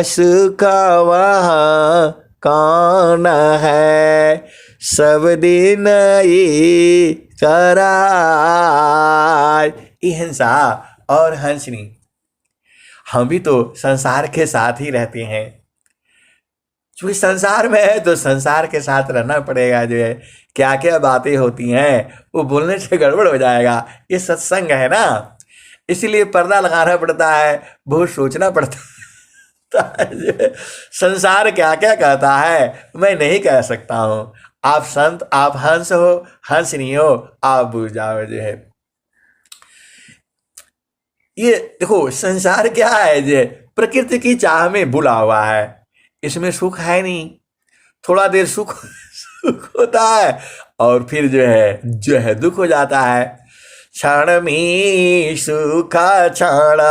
A: सुख वह कौन है, सब दिन ये कराय। ये हिंसा और हंसनी, हम भी तो संसार के साथ ही रहते हैं। क्योंकि संसार में है तो संसार के साथ रहना पड़ेगा। जो है क्या क्या बातें होती हैं वो बोलने से गड़बड़ हो जाएगा। ये सत्संग है ना, इसीलिए पर्दा लगाना पड़ता है, बहुत सोचना पड़ता है। जो है, संसार क्या क्या कहता है मैं नहीं कह सकता हूँ। आप संत, आप हंस हो, हंस नहीं हो, आप बुझ जाओ। जो है ये देखो संसार क्या है, जो है प्रकृति की चाह में बुला हुआ है। इसमें सुख है नहीं, थोड़ा देर सुख सुख होता है और फिर जो है दुख हो जाता है। क्षण में सुख क्षण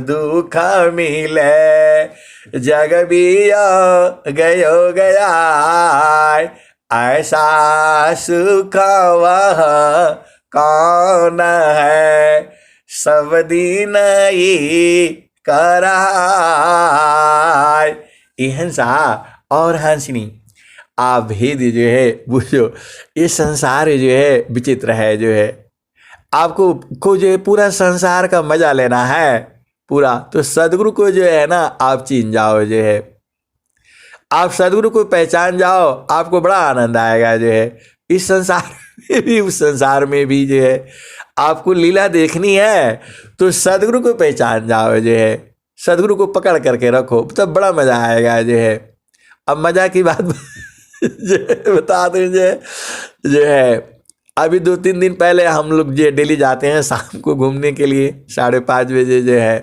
A: दुख मिले, जग बिया गयो गया, ऐसा सुख वह कौन है, सब दिन ये कराय। ये हंसा और हंसनी, आप भेद जो है बुझो। ये संसार जो है विचित्र है। जो है आपको जो है पूरा संसार का मजा लेना है पूरा, तो सदगुरु को जो है ना आप चीन जाओ। जो है आप सदगुरु को पहचान जाओ, आपको बड़ा आनंद आएगा। जो है इस संसार में भी उस संसार में भी जो है आपको लीला देखनी है तो सदगुरु को पहचान जाओ। जो है सदगुरु को पकड़ करके रखो, तब बड़ा मजा आएगा। जो है अब मजा की बात बता दें। जो है अभी 2-3 दिन पहले हम लोग जो डेली जाते हैं शाम को घूमने के लिए 5:30 बजे। जो है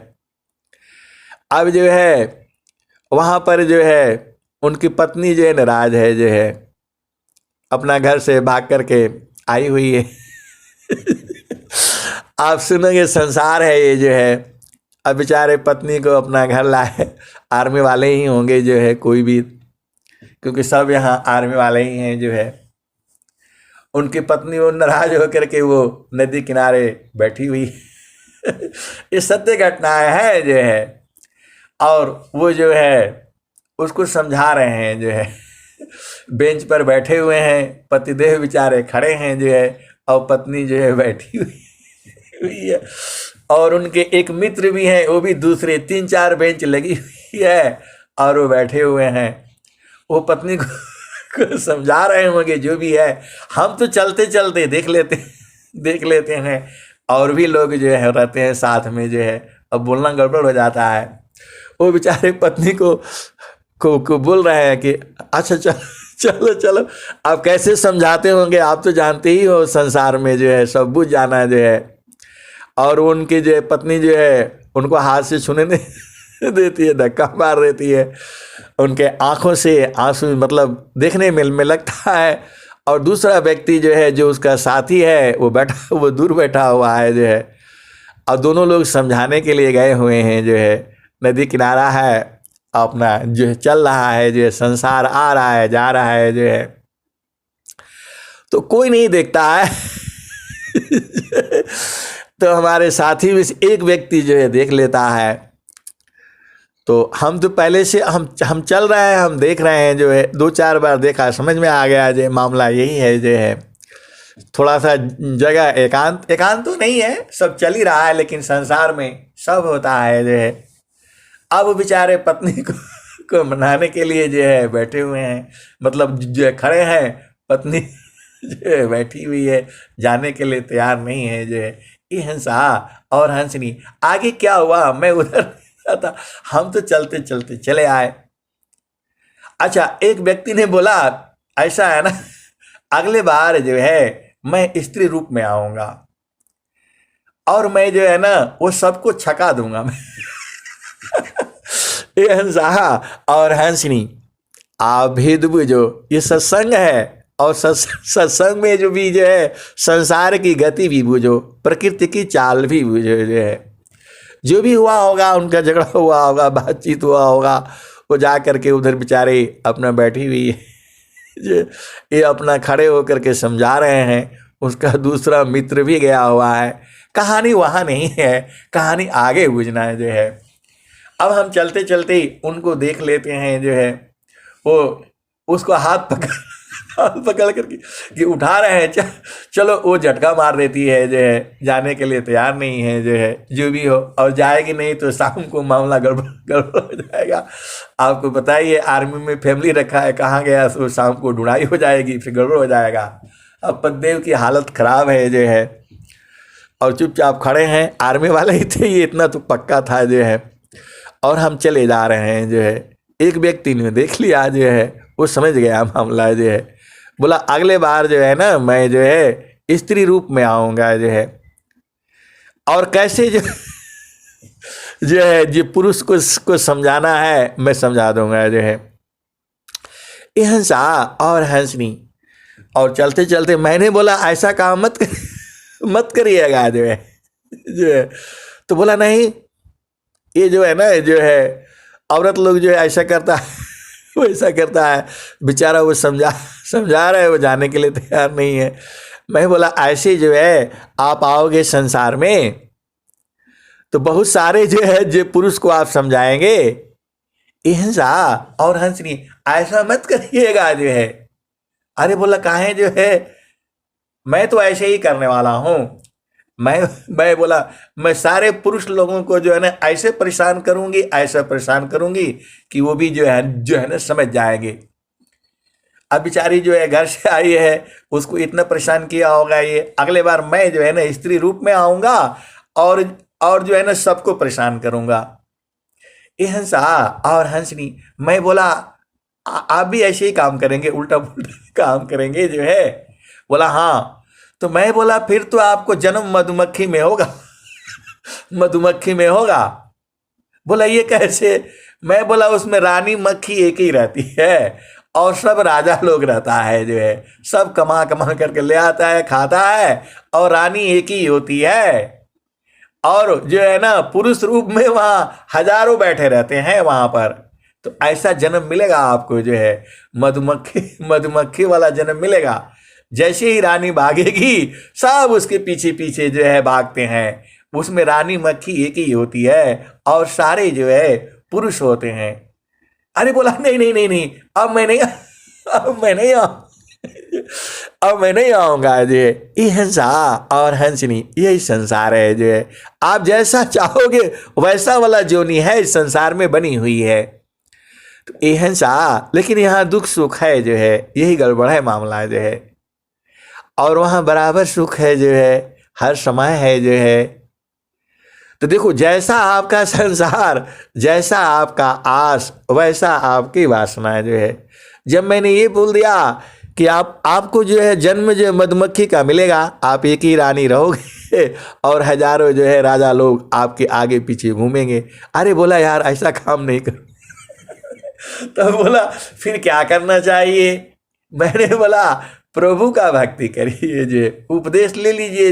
A: अब जो है वहाँ पर जो है उनकी पत्नी जो है नाराज है। जो है अपना घर से भाग करके आई हुई है। आप सुनेंगे संसार है ये। जो है अब बेचारे पत्नी को अपना घर लाए, आर्मी वाले ही होंगे। जो है कोई भी, क्योंकि सब यहाँ आर्मी वाले ही हैं। जो है उनकी पत्नी वो नाराज होकर के वो नदी किनारे बैठी हुई। ये सत्य घटनाएं हैं। जो है और वो जो है उसको समझा रहे हैं। जो है बेंच पर बैठे हुए हैं, पतिदेव बेचारे खड़े हैं। जो है और पत्नी जो है बैठी हुई है। और उनके एक मित्र भी हैं, वो भी दूसरे 3-4 बेंच लगी हुई है और वो बैठे हुए हैं। वो पत्नी को समझा रहे होंगे जो भी है। हम तो चलते चलते देख लेते हैं और भी लोग जो है रहते हैं साथ में। जो है अब बोलना गड़बड़ हो जाता है। वो बेचारे पत्नी को बोल रहे हैं कि अच्छा चलो चलो। आप कैसे समझाते होंगे, आप तो जानते ही हो संसार में जो है सब बुझ जाना। जो है और उनकी जो है पत्नी जो है उनको हाथ से छूने नहीं देती है, धक्का मार देती है। उनके आंखों से आंसू मतलब देखने में लगता है। और दूसरा व्यक्ति जो है जो उसका साथी है वो दूर बैठा हुआ है। जो है और दोनों लोग समझाने के लिए गए हुए हैं। जो है नदी किनारा है, अपना जो है चल रहा है। जो है संसार आ रहा है जा रहा है। जो है तो कोई नहीं देखता है। तो हमारे साथी में से एक व्यक्ति जो है देख लेता है। तो हम तो पहले से हम चल रहे हैं, हम देख रहे हैं। जो है 2-4 बार देखा, समझ में आ गया। जो मामला यही है। जो है थोड़ा सा जगह एकांत तो नहीं है, सब चल ही रहा है, लेकिन संसार में सब होता है। जो है अब बेचारे पत्नी को मनाने के लिए जो है बैठे हुए हैं, मतलब जो है खड़े हैं। पत्नी जो है बैठी हुई है, जाने के लिए तैयार नहीं है। जो है ये हंसा और हंसनी। आगे क्या हुआ मैं उधर था, हम तो चलते चलते चले आए। अच्छा एक व्यक्ति ने बोला ऐसा है ना, अगले बार जो है मैं स्त्री रूप में आऊंगा और मैं जो है ना वो सबको छका दूंगा मैं। ये हंसा और हंसनी, आप भेद बुझो। ये सत्संग है और सत्संग में जो भी जो है संसार की गति भी बुझो, प्रकृति की चाल भी बुझो। जो है जो भी हुआ होगा, उनका झगड़ा हुआ होगा, बातचीत हुआ होगा, वो जा करके उधर बेचारे अपना बैठी हुई है। ये अपना खड़े होकर के समझा रहे हैं। उसका दूसरा मित्र भी गया हुआ है। कहानी वहाँ नहीं है, कहानी आगे बुझना है। जो है अब हम चलते चलते उनको देख लेते हैं। जो है वो उसको हाथ पकड़ करके कि उठा रहे हैं, चलो वो झटका मार देती है, जो है जाने के लिए तैयार नहीं है, जो है जो भी हो, और जाएगी नहीं तो शाम को मामला गड़बड़ गड़बड़ हो जाएगा। आपको पता ही है आर्मी में फैमिली रखा है, कहाँ गया, तो शाम को ढूंढाई हो जाएगी, फिर गड़बड़ हो जाएगा। अब पद्देव की हालत खराब है, जो है, और चुपचाप खड़े हैं। आर्मी वाले ही थे, ये इतना तो पक्का था, जो है। और हम चले जा रहे हैं, जो है। एक व्यक्ति ने देख लिया, जो है, वो समझ गया मामला, जो है। बोला अगले बार जो है ना, मैं जो है स्त्री रूप में आऊँगा, जो है, और कैसे जो है जो पुरुष को समझाना है मैं समझा दूंगा, जो है। ये हंसा और हंसनी, और चलते चलते मैंने बोला ऐसा काम मत करिएगा, जो है। तो बोला नहीं, ये जो है ना, जो है औरत लोग जो है ऐसा करता है वैसा करता है। बेचारा वो समझा रहा है, वो जाने के लिए तैयार नहीं है। मैं बोला ऐसे जो है आप आओगे संसार में तो बहुत सारे जो है जो पुरुष को आप समझाएंगे। हिंसा और हंसनी, ऐसा मत करिएगा, जो है। अरे बोला काहे, जो है मैं तो ऐसे ही करने वाला हूँ। मैं बोला मैं सारे पुरुष लोगों को जो है ना ऐसे परेशान करूंगी, ऐसा परेशान करूंगी कि वो भी जो है ना समझ जाएंगे। अब बेचारी जो है घर से आई है, उसको इतना परेशान किया होगा ये, अगले बार मैं जो है ना स्त्री रूप में आऊंगा और जो है ना सबको परेशान करूंगा। ये हंसा और हंसनी, मैं बोला आप भी ऐसे ही काम करेंगे, उल्टा पुल्टा काम करेंगे, जो है। बोला हाँ। तो मैं बोला फिर तो आपको जन्म मधुमक्खी में होगा मधुमक्खी में होगा। बोला ये कैसे? मैं बोला उसमें रानी मक्खी एक ही रहती है और सब राजा लोग रहता है, जो है सब कमा कमा करके ले आता है, खाता है, और रानी एक ही होती है। और जो है ना पुरुष रूप में वहां हजारों बैठे रहते हैं वहां पर। तो ऐसा जन्म मिलेगा आपको, जो है मधुमक्खी वाला जन्म मिलेगा। जैसे ही रानी भागेगी सब उसके पीछे पीछे जो है भागते हैं। उसमें रानी मक्खी एक ही होती है और सारे जो है पुरुष होते हैं। अरे बोला नहीं नहीं नहीं नहीं, अब मैं नहीं अब मैं नहीं आऊंगा, जो है। ये हंसा और हंसनी, यही संसार है, जो है। आप जैसा चाहोगे वैसा वाला जोनी है इस संसार में बनी हुई है। तो ये हंसा, लेकिन यहाँ दुख सुख है, जो है यही गड़बड़ है मामला, जो है। और वहाँ बराबर सुख है, जो है हर समय है, जो है। तो देखो जैसा आपका संसार, जैसा आपका आस, वैसा आपकी वासना, जो है। जब मैंने ये बोल दिया कि आपको जो है जन्म जो मधुमक्खी का मिलेगा, आप एक ही रानी रहोगे और हजारों जो है राजा लोग आपके आगे पीछे घूमेंगे। अरे बोला यार ऐसा काम नहीं कर तो बोला फिर क्या करना चाहिए? मैंने बोला प्रभु का भक्ति करिए, जो उपदेश ले लीजिए,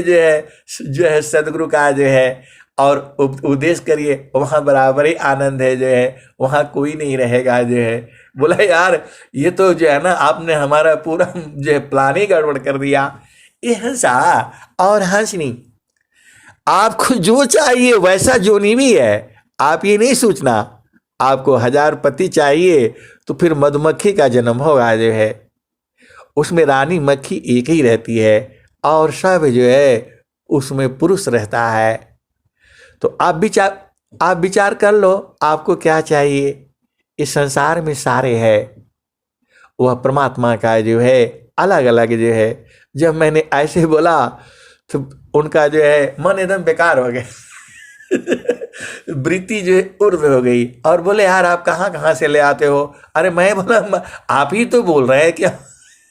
A: जो है सदगुरु का, जो है, और उपदेश करिए, वहाँ बराबर ही आनंद है, जो है वहाँ कोई नहीं रहेगा, जो है। बोला यार ये तो जो है ना आपने हमारा पूरा जो है प्लान ही गड़बड़ कर दिया। ये हंसा और हंसनी, आपको जो चाहिए वैसा जोनी भी है। आप ये नहीं सोचना आपको 1000 पति चाहिए तो फिर मधुमक्खी का जन्म होगा, जो है। उसमें रानी मक्खी एक ही रहती है और सब जो है उसमें पुरुष रहता है। तो आप विचार कर लो आपको क्या चाहिए। इस संसार में सारे है, वह परमात्मा का जो है अलग अलग, जो है। जब मैंने ऐसे बोला तो उनका जो है मन एकदम बेकार हो गया वृत्ति जो है उर्द हो गई और बोले यार आप कहाँ कहाँ से ले आते हो? अरे मैं बोला आप ही तो बोल रहे हैं क्या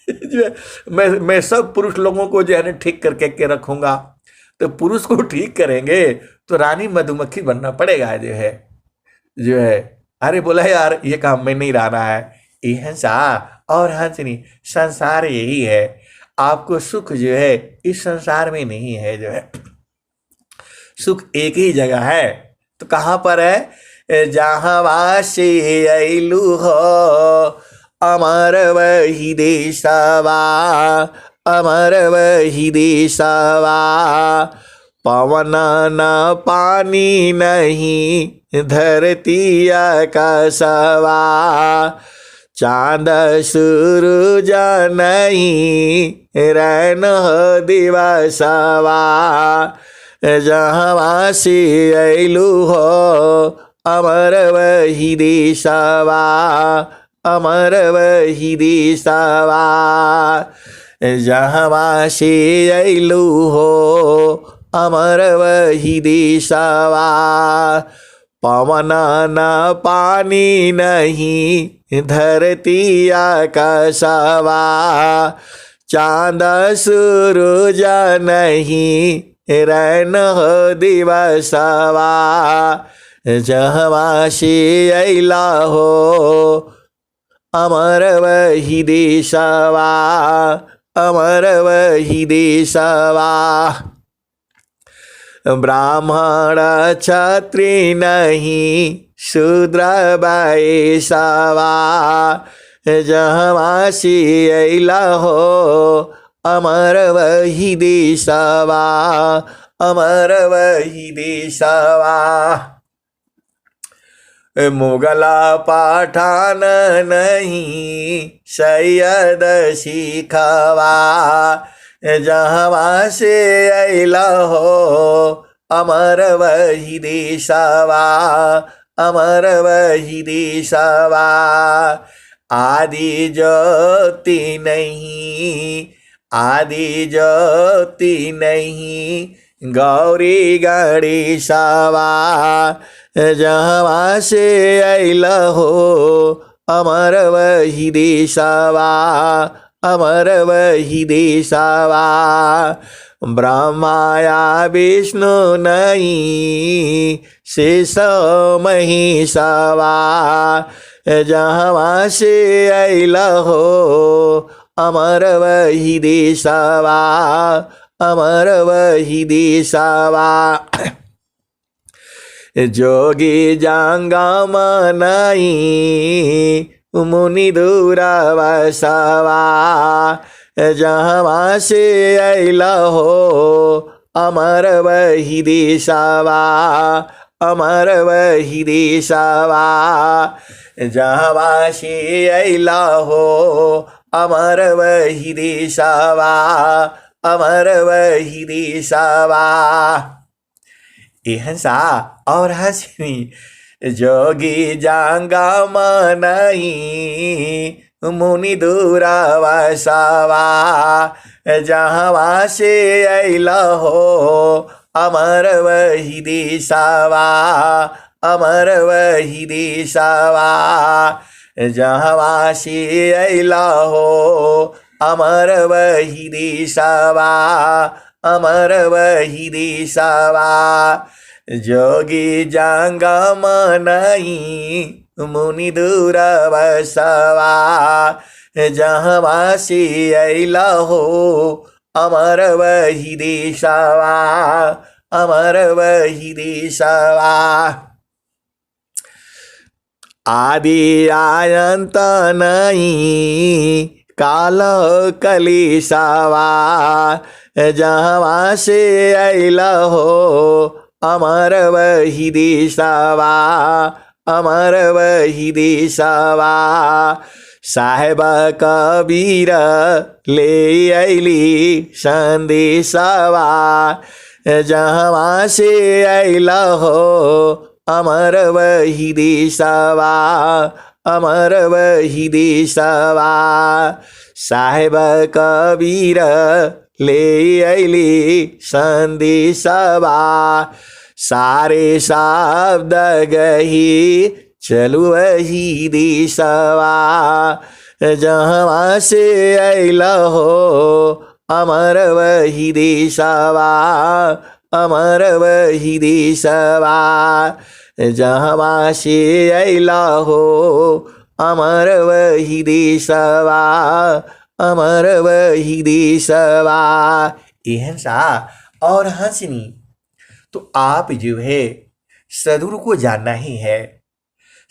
A: जो है मैं सब पुरुष लोगों को जो है ना ठीक करके के रखूंगा। तो पुरुष को ठीक करेंगे तो रानी मधुमक्खी बनना पड़ेगा, जो है। अरे बोला यार ये काम में नहीं रहना है। ये हंसा और हंसनी, संसार यही है। आपको सुख जो है इस संसार में नहीं है, जो है। सुख एक ही जगह है। तो कहाँ पर है? जहाँ वासी अइलु हो अमर वही देशवा, अमर वही देशवा। पवन न पानी नहीं धरती आकाशवा, चांद सूरज नहीं रैन दिवसवा, जहाँ से अइलू हो अमर वही देशवा, अमर वही देशवा। जहाँ से अइलू हो अमर वही देशवा। पवन न पानी नहीं धरती आकाशवा, चांद सूरज नहीं रैन दिवसवा, जहाँ से अइला हो अमर वही देशवा, अमर वही देशवा। ब्राह्मण क्षत्रिय नहीं शूद्र वैश्यवा, जहाँ से अइला हो अमर वही देशवा, अमर वही देशवा। मुगला पठान नहीं सैयद सिखवा, जहाँ से अइला हो अमर वही देशवा, अमर वही देशवा। आदि ज्योति नहीं, आदि ज्योति नहीं गौरी गणेशवा, जहाँ से अइला हो अमर वही देशवा, अमर वही देशवा। ब्रह्माया विष्णु नहीं शेष महेशवा, जहाँ से अइला हो अमर वही देशवा, अमर वही देशवा। जोगी जंगम नहीं मुनि दूरवसवा, जहाँ से अइला हो अमर वही देशवा, अमर वही देशवा। जहाँ से अइला हो अमर वही देशवा, अमर वही देशवा। एहसा और हंसनी जोगी जंगम नहीं मुनि दूरवसवा, जहाँ से अइला हो अमर वही देशवा, अमर वही देशवा। जहाँ से अइला हो अमर वही देशवा, अमर वही देशवा। जोगी जंगम नहीं मुनि दूरवसवा, जहाँ से अइला हो अमर वही देशवा, अमर वही देशवा। आदि अनंत नहीं काल कलेशवा, जहाँ से अइला हो अमर वही देशवा, अमर वही देशवा। साहेब कबीर ले अइली संदेशवा, जहाँ से अइला हो अमर वही देशवा, अमर वही देशवा। साहेब कबीर ले अइली संदेशवा, सारे शब्द गही चलू वही देशवा, जहाँ से अइला हो अमर वही देशवा, अमर वही देशवा। जहाँ से अइला हो अमर वही देशवा, अमर वही देशवा। एहसा और हंसनी तो आप जो है सदगुरु को जानना ही है।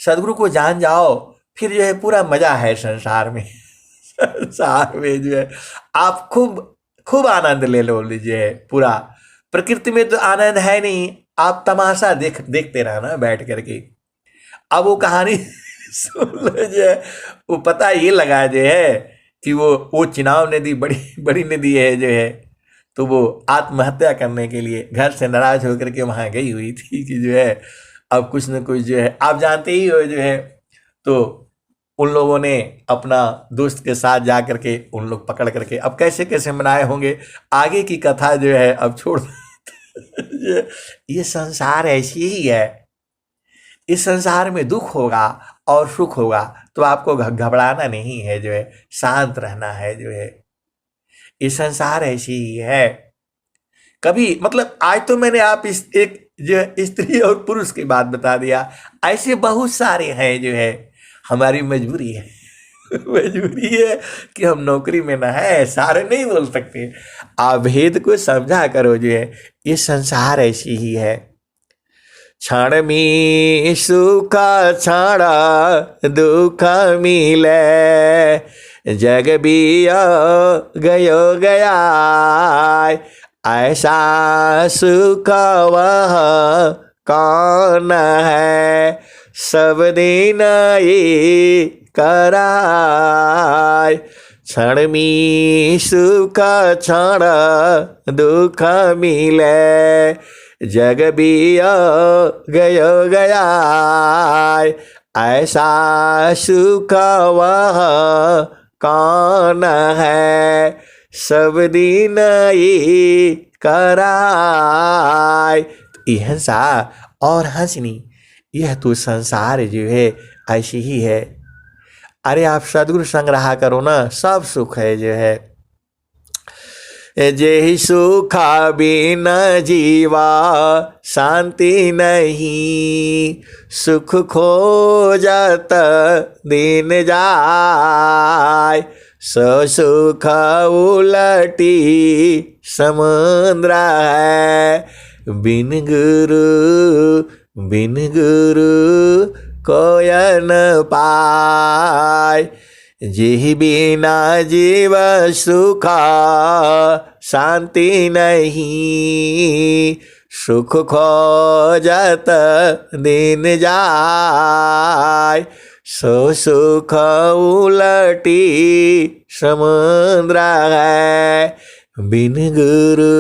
A: सदगुरु को जान जाओ फिर जो है पूरा मजा है संसार में। संसार में जो है आप खूब खूब आनंद ले लो लीजिए। पूरा प्रकृति में तो आनंद है नहीं, आप तमाशा देखते रहना बैठ करके। अब वो कहानी सुन लो जो है, वो पता ये लगा जो है कि वो चिनाब नदी बड़ी बड़ी नदी है जो है, तो वो आत्महत्या करने के लिए घर से नाराज होकर के वहां गई हुई थी कि जो है अब कुछ न कुछ जो है, आप जानते ही हो जो है। तो उन लोगों ने अपना दोस्त के साथ जा करके उन लोग पकड़ करके अब कैसे कैसे मनाए होंगे, आगे की कथा जो है अब छोड़ ये संसार ऐसी ही है। इस संसार में दुख होगा और सुख होगा, तो आपको घबराना नहीं है जो है, शांत रहना है जो है। ये संसार ऐसी ही है। कभी मतलब आज तो मैंने आप इस एक जो स्त्री और पुरुष की बात बता दिया, ऐसे बहुत सारे हैं जो है। हमारी मजबूरी है मजबूरी है कि हम नौकरी में ना है, सारे नहीं बोल सकते। आप भेद को समझा करो जो है, ये संसार ऐसी ही है। क्षण में सुख क्षण दुख मिले, जग बिया गयो गया, ऐसा सुख वह कौन है, सब दिन ये कराय। क्षण में सुख क्षण दुख मिले, जग बिया गयो गया, ऐसा सुख वह कौन है, सब दिन ये कराय। यह हंसा और हंसनी, यह तो संसार जो है ऐसी ही है। अरे आप सदगुरु संग रहा करो ना, सब सुख है जो है। जेहि सुखा बिना जीवा शांति नहीं, सुख खोजत दिन जाय, सो सुख उलटी समुद्र है, बिन गुरु कोय न पाय। जेहि बिना जीव सुखा शांति नहीं, सुख खोजत दिन जाय, सो सुख उलटी समुद्र है, बिन गुरु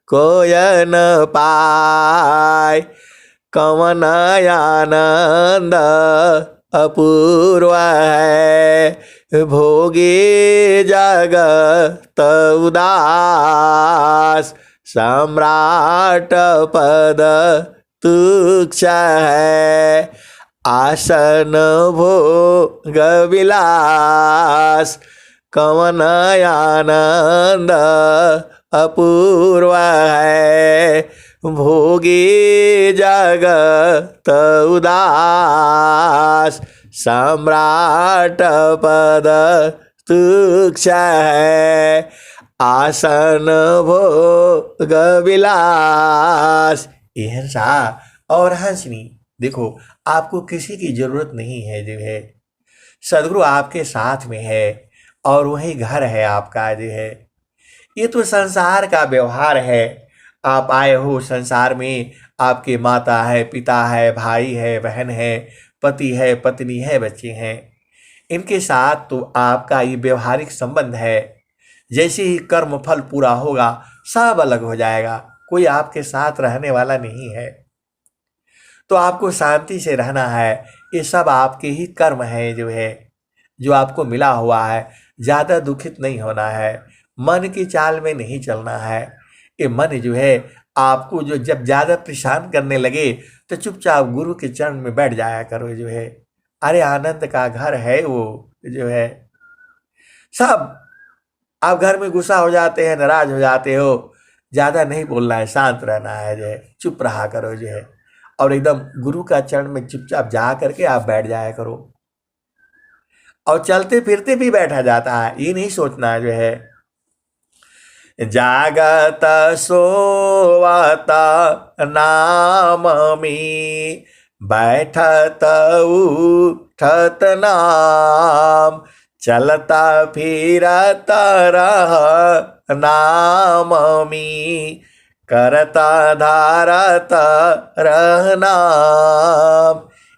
A: कोय न पाय। कवन आनंद अपूर्व है, भोगे जगत उदास, सम्राट पद तुच्छ है, आसन भोग विलास। कवन आनंद अपूर्व है, भोगी जगत उदास, सम्राट पद तुच्छ है, आसन भोग विलास। यह हंसा और हंसनी, देखो आपको किसी की जरूरत नहीं है जो है, सदगुरु आपके साथ में है और वही घर है आपका जो है। ये तो संसार का व्यवहार है। आप आए हो संसार में, आपके माता है, पिता है, भाई है, बहन है, पति है, पत्नी है, बच्चे हैं, इनके साथ तो आपका ये व्यवहारिक संबंध है। जैसे ही कर्म फल पूरा होगा सब अलग हो जाएगा, कोई आपके साथ रहने वाला नहीं है। तो आपको शांति से रहना है। ये सब आपके ही कर्म है जो है, जो आपको मिला हुआ है। ज़्यादा दुखित नहीं होना है, मन की चाल में नहीं चलना है। ये मन जो है आपको जो जब ज़्यादा परेशान करने लगे तो चुपचाप गुरु के चरण में बैठ जाया करो जो है। अरे आनंद का घर है वो जो है। सब आप घर में गुस्सा हो जाते हैं, नाराज हो जाते हो, ज़्यादा नहीं बोलना है, शांत रहना है जो है, चुप रहा करो जो है, और एकदम गुरु का चरण में चुपचाप जा करके आप बैठ जाया करो। और चलते फिरते भी बैठा जाता है, ये नहीं सोचना जो है। जागत सोवत नाम में, बैठत उठत नाम, चलता फिरत रह नाम में, करता धारता रहना।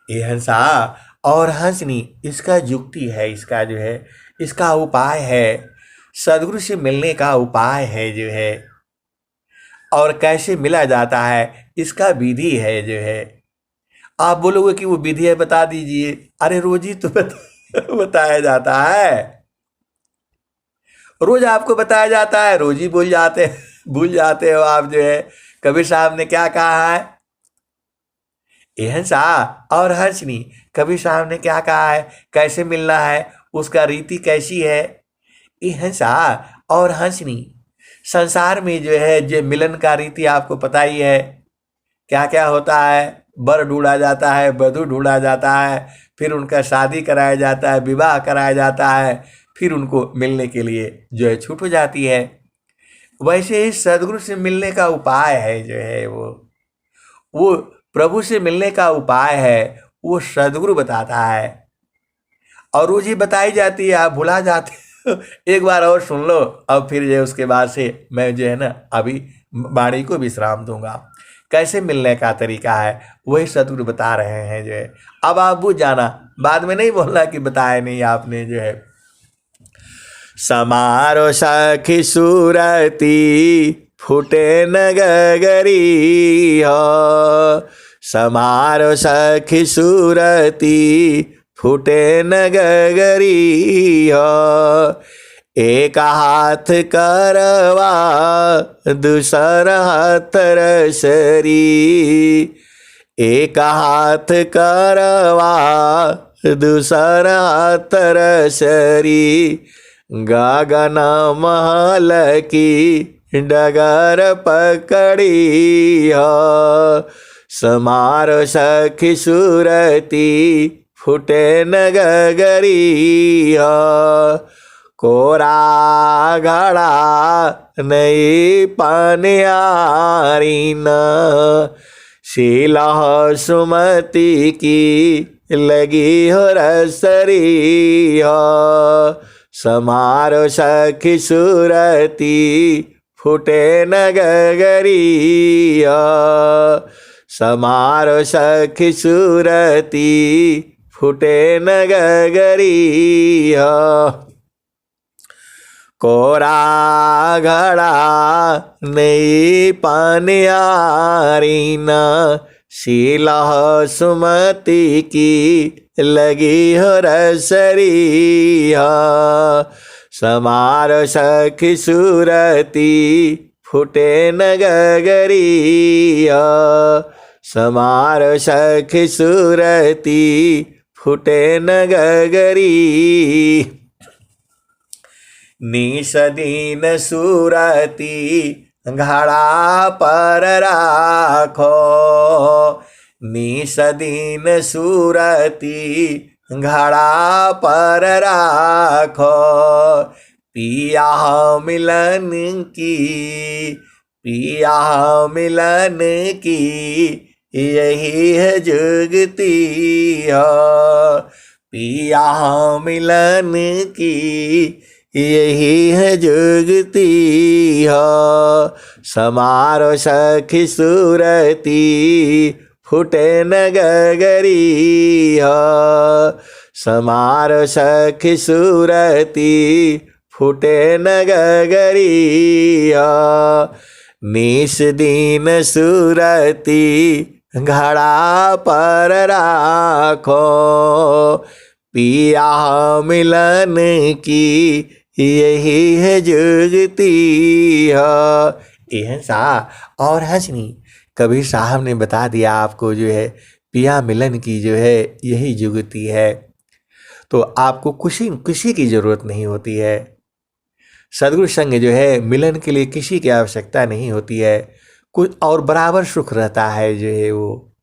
A: ये हंसा और हंसनी, इसका युक्ति है, इसका जो है इसका उपाय है, सदगुरु से मिलने का उपाय है जो है, और कैसे मिला जाता है इसका विधि है जो है। आप बोलोगे कि वो विधि है बता दीजिए, अरे रोज ही तो बताया जाता है, रोज आपको बताया जाता है, रोज ही भूल जाते हो आप जो है। कबीर साहब ने क्या कहा है, ये हंसा और हंसनी, कबीर साहब ने क्या कहा है, कैसे मिलना है, उसका रीति कैसी है। ये हंसा और हंसनी, संसार में जो है जो मिलन का रीति आपको पता ही है, क्या क्या होता है, वर ढूंढा जाता है, वधू ढूंढा जाता है, फिर उनका शादी कराया जाता है, विवाह कराया जाता है, फिर उनको मिलने के लिए जो है छूट हो जाती है। वैसे ही सदगुरु से मिलने का उपाय है जो है वो प्रभु से मिलने का उपाय है, वो सदगुरु बताता है, और रोज ही बताई जाती है, आप भुला जाते हो। एक बार और सुन लो, अब फिर जो है उसके बाद से मैं जो है ना अभी वाणी को विश्राम दूंगा। कैसे मिलने का तरीका है वही सदगुरु बता रहे हैं जो है। अब आप बुझ जाना, बाद में नहीं बोलना कि बताया नहीं आपने जो है। समारो सखी सूरती फूटे नगरी हो, समारो सखी सूरती फूटे नगरी हो। एक हाथ करवा दूसरा हाथ रसरी, एक हाथ करवा दूसरा हाथ रसरी। गगन महल की डगर पकड़ी हो, समार सखी सूरती फूटे नगरी हो। कोरा घड़ा नहीं पानियारी न, शीला सुमति की लगी हो रसरी हो। समारो सखी सूरती फूटे नगरी हो, समारो सखी सूरती फूटे नगरी हो। कोरा घड़ा नहीं पानियारी न, शीला सुमति की लगी हो रसरी हो। समार सखी सूरती फूटे नगरी हो, समार सखी सूरती फूटे नगरी। निस दिन सूरती घड़ा पर राखो, निस दिन सूरती घड़ा पर राखो। पिया मिलन की, पिया मिलन की यही है जुगती हो, पिया मिलन की यही है जुगती हो। समारो सखी सूरती फूटे नगरी हो, समारो सखी सूरती फूटे नगरी हो। निस दिन सूरती घड़ा पर राखो, पिया मिलन की यही है जुगती हो। यह सा और हंसनी, कबीर साहब ने बता दिया आपको जो है पिया मिलन की जो है यही जुगती है। तो आपको किसी की ज़रूरत नहीं होती है। सदगुरु संग जो है मिलन के लिए किसी की आवश्यकता नहीं होती है, कुछ और बराबर सुख रहता है जो है। वो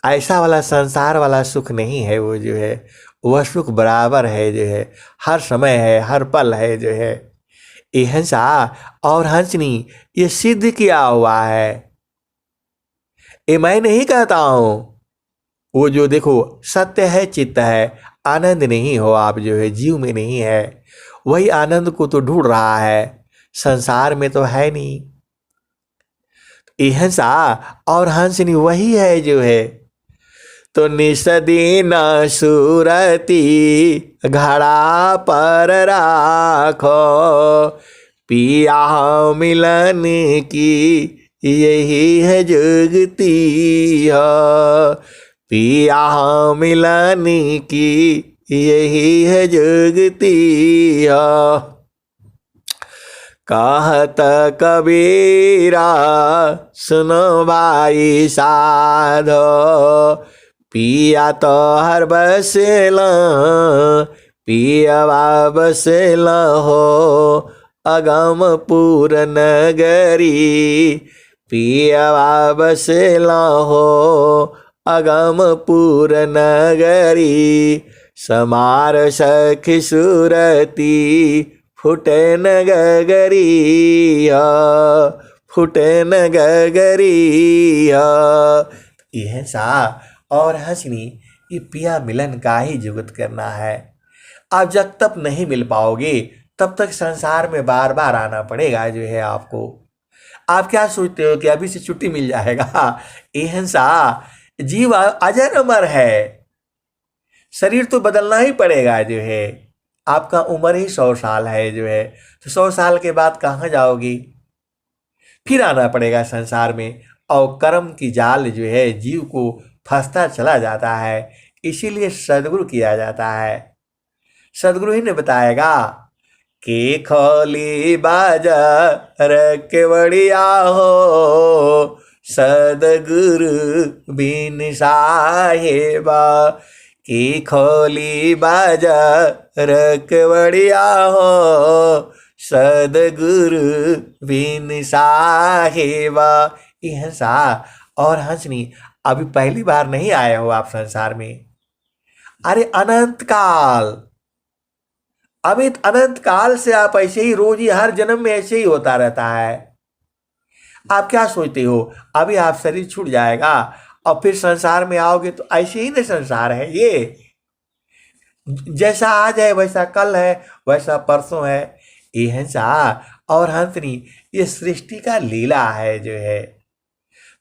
A: ऐसा वाला संसार वाला सुख नहीं है, वो जो है वह सुख बराबर है जो है, हर समय है, हर पल है जो है। ये हंसा और हंसनी ये सिद्ध किया हुआ है, ये मैं नहीं कहता हूँ। वो जो देखो सत्य है, चित्त है, आनंद नहीं हो आप जो है जीव में नहीं है, वही आनंद को तो ढूंढ रहा है, संसार में तो है नहीं। ये हंसा और हंसनी वही है जो है। तो निसदीन सूरती घड़ा पर राखो, पिया मिलन की यही है जुगती हो, पिया मिलन की यही है जुगती हो। कहत कबीरा सुनो भाई साधो, पिया तो हर बसेला, पिया बसेला हो अगमपुर नगरी, पिया बसेला हो अगमपुर नगरी। समार सखी सुरती फुटे न गगरी, फुटे न गगरी। यह सा और हंसनी ये पिया मिलन का ही जुगत करना है। आप जब तक नहीं मिल पाओगे तब तक संसार में बार बार आना पड़ेगा जो है आपको। आप क्या सोचते हो कि अभी से छुट्टी मिल जाएगा? यह सा जीव अजर अमर है, शरीर तो बदलना ही पड़ेगा जो है। आपका उम्र ही 100 साल है जो है, तो 100 साल के बाद कहाँ जाओगी? फिर आना पड़ेगा संसार में। और कर्म की जाल जो है जीव को फंसता चला जाता है, इसीलिए सदगुरु किया जाता है। सदगुरु ही ने बताएगा कि खोली बाजार केवड़िया हो, सदगुरु बिन साहेबा, की खोली बाजार केवड़िया हो, सदगुरु बिन साहेबा। ये हंसा और हंसनी अभी पहली बार नहीं आए हो आप संसार में। अरे अनंत काल, अभी अनंत काल से आप ऐसे ही रोज ही हर जन्म में ऐसे ही होता रहता है। आप क्या सोचते हो अभी आप शरीर छूट जाएगा और फिर संसार में आओगे तो ऐसे ही ना संसार है ये। जैसा आज है वैसा कल है, वैसा परसों है। ये हंसा और हंसनी ये सृष्टि का लीला है जो है।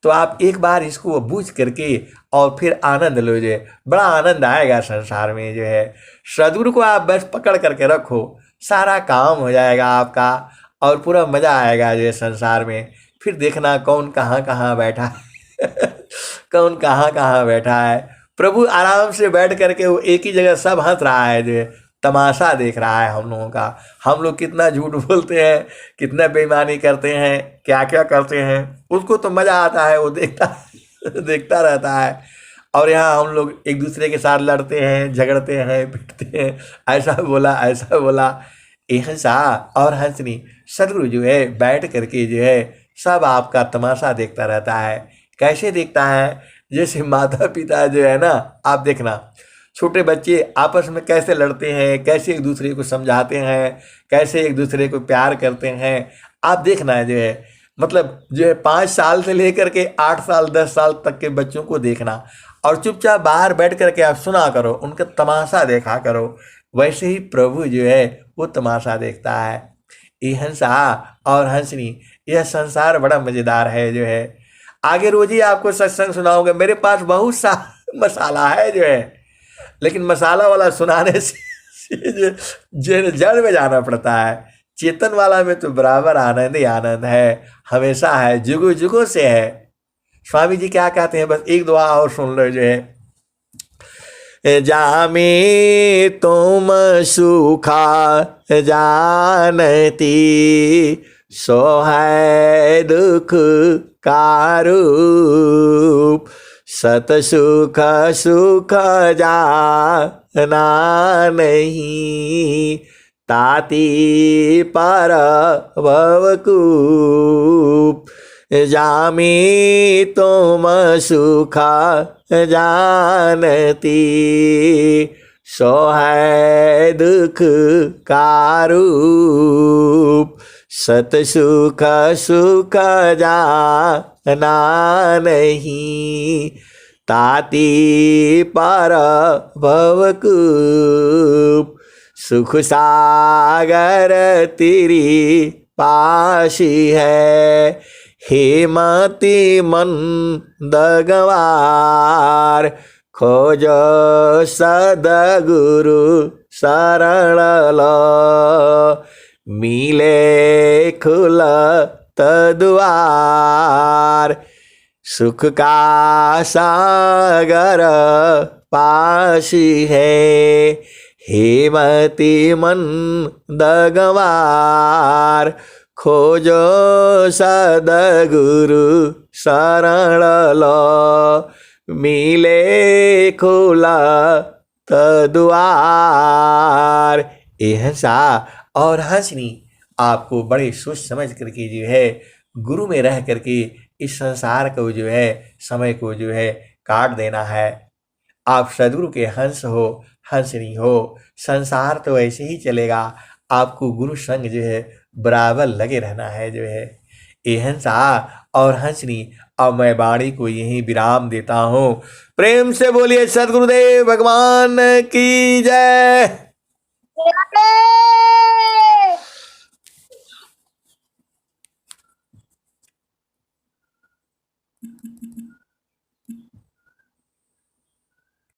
A: तो आप एक बार इसको बूझ करके और फिर आनंद लो, जो बड़ा आनंद आएगा संसार में जो है। सदगुरु को आप बस पकड़ करके रखो, सारा काम हो जाएगा आपका और पूरा मजा आएगा जो है संसार में। फिर देखना कौन कहाँ कहाँ बैठा है कौन कहाँ कहाँ बैठा है। प्रभु आराम से बैठ करके वो एक ही जगह सब हंस रहा है जो है, तमाशा देख रहा है हम लोगों का। हम लोग कितना झूठ बोलते हैं, कितना बेईमानी करते हैं, क्या क्या करते हैं, उसको तो मज़ा आता है, वो देखता रहता है। और यहाँ हम लोग एक दूसरे के साथ लड़ते हैं, झगड़ते हैं, पिटते हैं, ऐसा बोला ऐसा बोला। ये हंसा और हंसनी सदगुरु जो है बैठ करके जो है सब आपका तमाशा देखता रहता है। कैसे देखता है? जैसे माता पिता जो है ना, आप देखना छोटे बच्चे आपस में कैसे लड़ते हैं, कैसे एक दूसरे को समझाते हैं, कैसे एक दूसरे को प्यार करते हैं। आप देखना जो है, मतलब जो है 5 साल से लेकर के 8 साल 10 साल तक के बच्चों को देखना और चुपचाप बाहर बैठ करके आप सुना करो, उनका तमाशा देखा करो। वैसे ही प्रभु जो है वो तमाशा देखता है। ये हंसा और हंसनी यह संसार बड़ा मज़ेदार है जो है। आगे रोज ही आपको सत्संग सुनाओगे। मेरे पास बहुत सा मसाला है जो है, लेकिन मसाला वाला सुनाने से जड़ में जाना पड़ता है। चेतन वाला में तो बराबर आनंद ही आनंद है, हमेशा है, जुगों जुगों से है। स्वामी जी क्या कहते हैं, बस एक दुआ और सुन लो जो है। जामे तुम सुखा जानती, सो है दुख का रूप, सत सुख सुख जाना नहीं, ताती पर भवकूप। जामी तुम सुख जानती, सो है दुख का रूप, सत सुख सुख जाना नहीं, ताती पर भवकूप। सुख सागर तेरी पाशी है, हेमति मंद गंवार खोजो सदगुरु शरण लो मिले खुलत द्वार सुख का सागर पासी है हेमति मंद गंवार खोजो सदगुरु शरण लो मिले खुला द्वार। ये हंसा और हंसनी आपको बड़े सोच समझ करके जो है गुरु में रह करके इस संसार को जो है समय को जो है काट देना है। आप सदगुरु के हंस हो, हंसनी हो, संसार तो ऐसे ही चलेगा, आपको गुरु संग जो है बराबर लगे रहना है जो है। ये हंसा और हंसनी अब मैं वाणी को यहीं विराम देता हूँ। प्रेम से बोलिए सदगुरुदेव भगवान की जय।